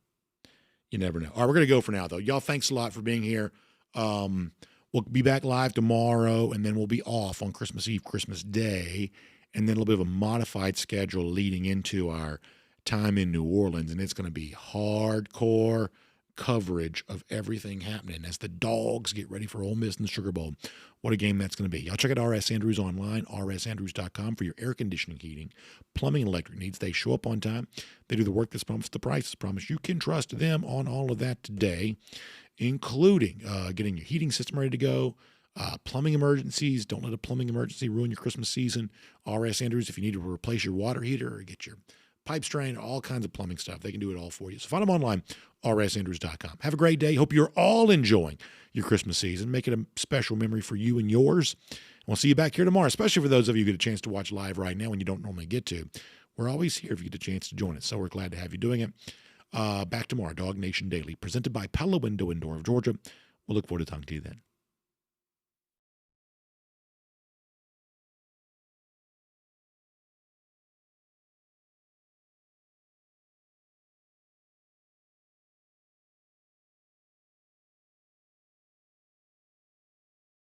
You never know. All right, we're going to go for now, though. Y'all, thanks a lot for being here. We'll be back live tomorrow, and then we'll be off on Christmas Eve, Christmas Day, and then a little bit of a modified schedule leading into our time in New Orleans, and it's going to be hardcore coverage of everything happening as the Dogs get ready for Ole Miss in the Sugar Bowl. What a game that's going to be. Y'all check out RS Andrews online, rsandrews.com, for your air conditioning, heating, plumbing, and electric needs. They show up on time. They do the work that's promised, the price is promised. You can trust them on all of that today, including getting your heating system ready to go, plumbing emergencies. Don't let a plumbing emergency ruin your Christmas season. RS Andrews, if you need to replace your water heater or get your pipe strain, all kinds of plumbing stuff, they can do it all for you. So find them online, rsandrews.com. Have a great day. Hope you're all enjoying your Christmas season. Make it a special memory for you and yours. We'll see you back here tomorrow, especially for those of you who get a chance to watch live right now when you don't normally get to. We're always here if you get a chance to join us, so we're glad to have you doing it. Back tomorrow, DawgNation Daily, presented by Pella Window and Door of Georgia. We'll look forward to talking to you then.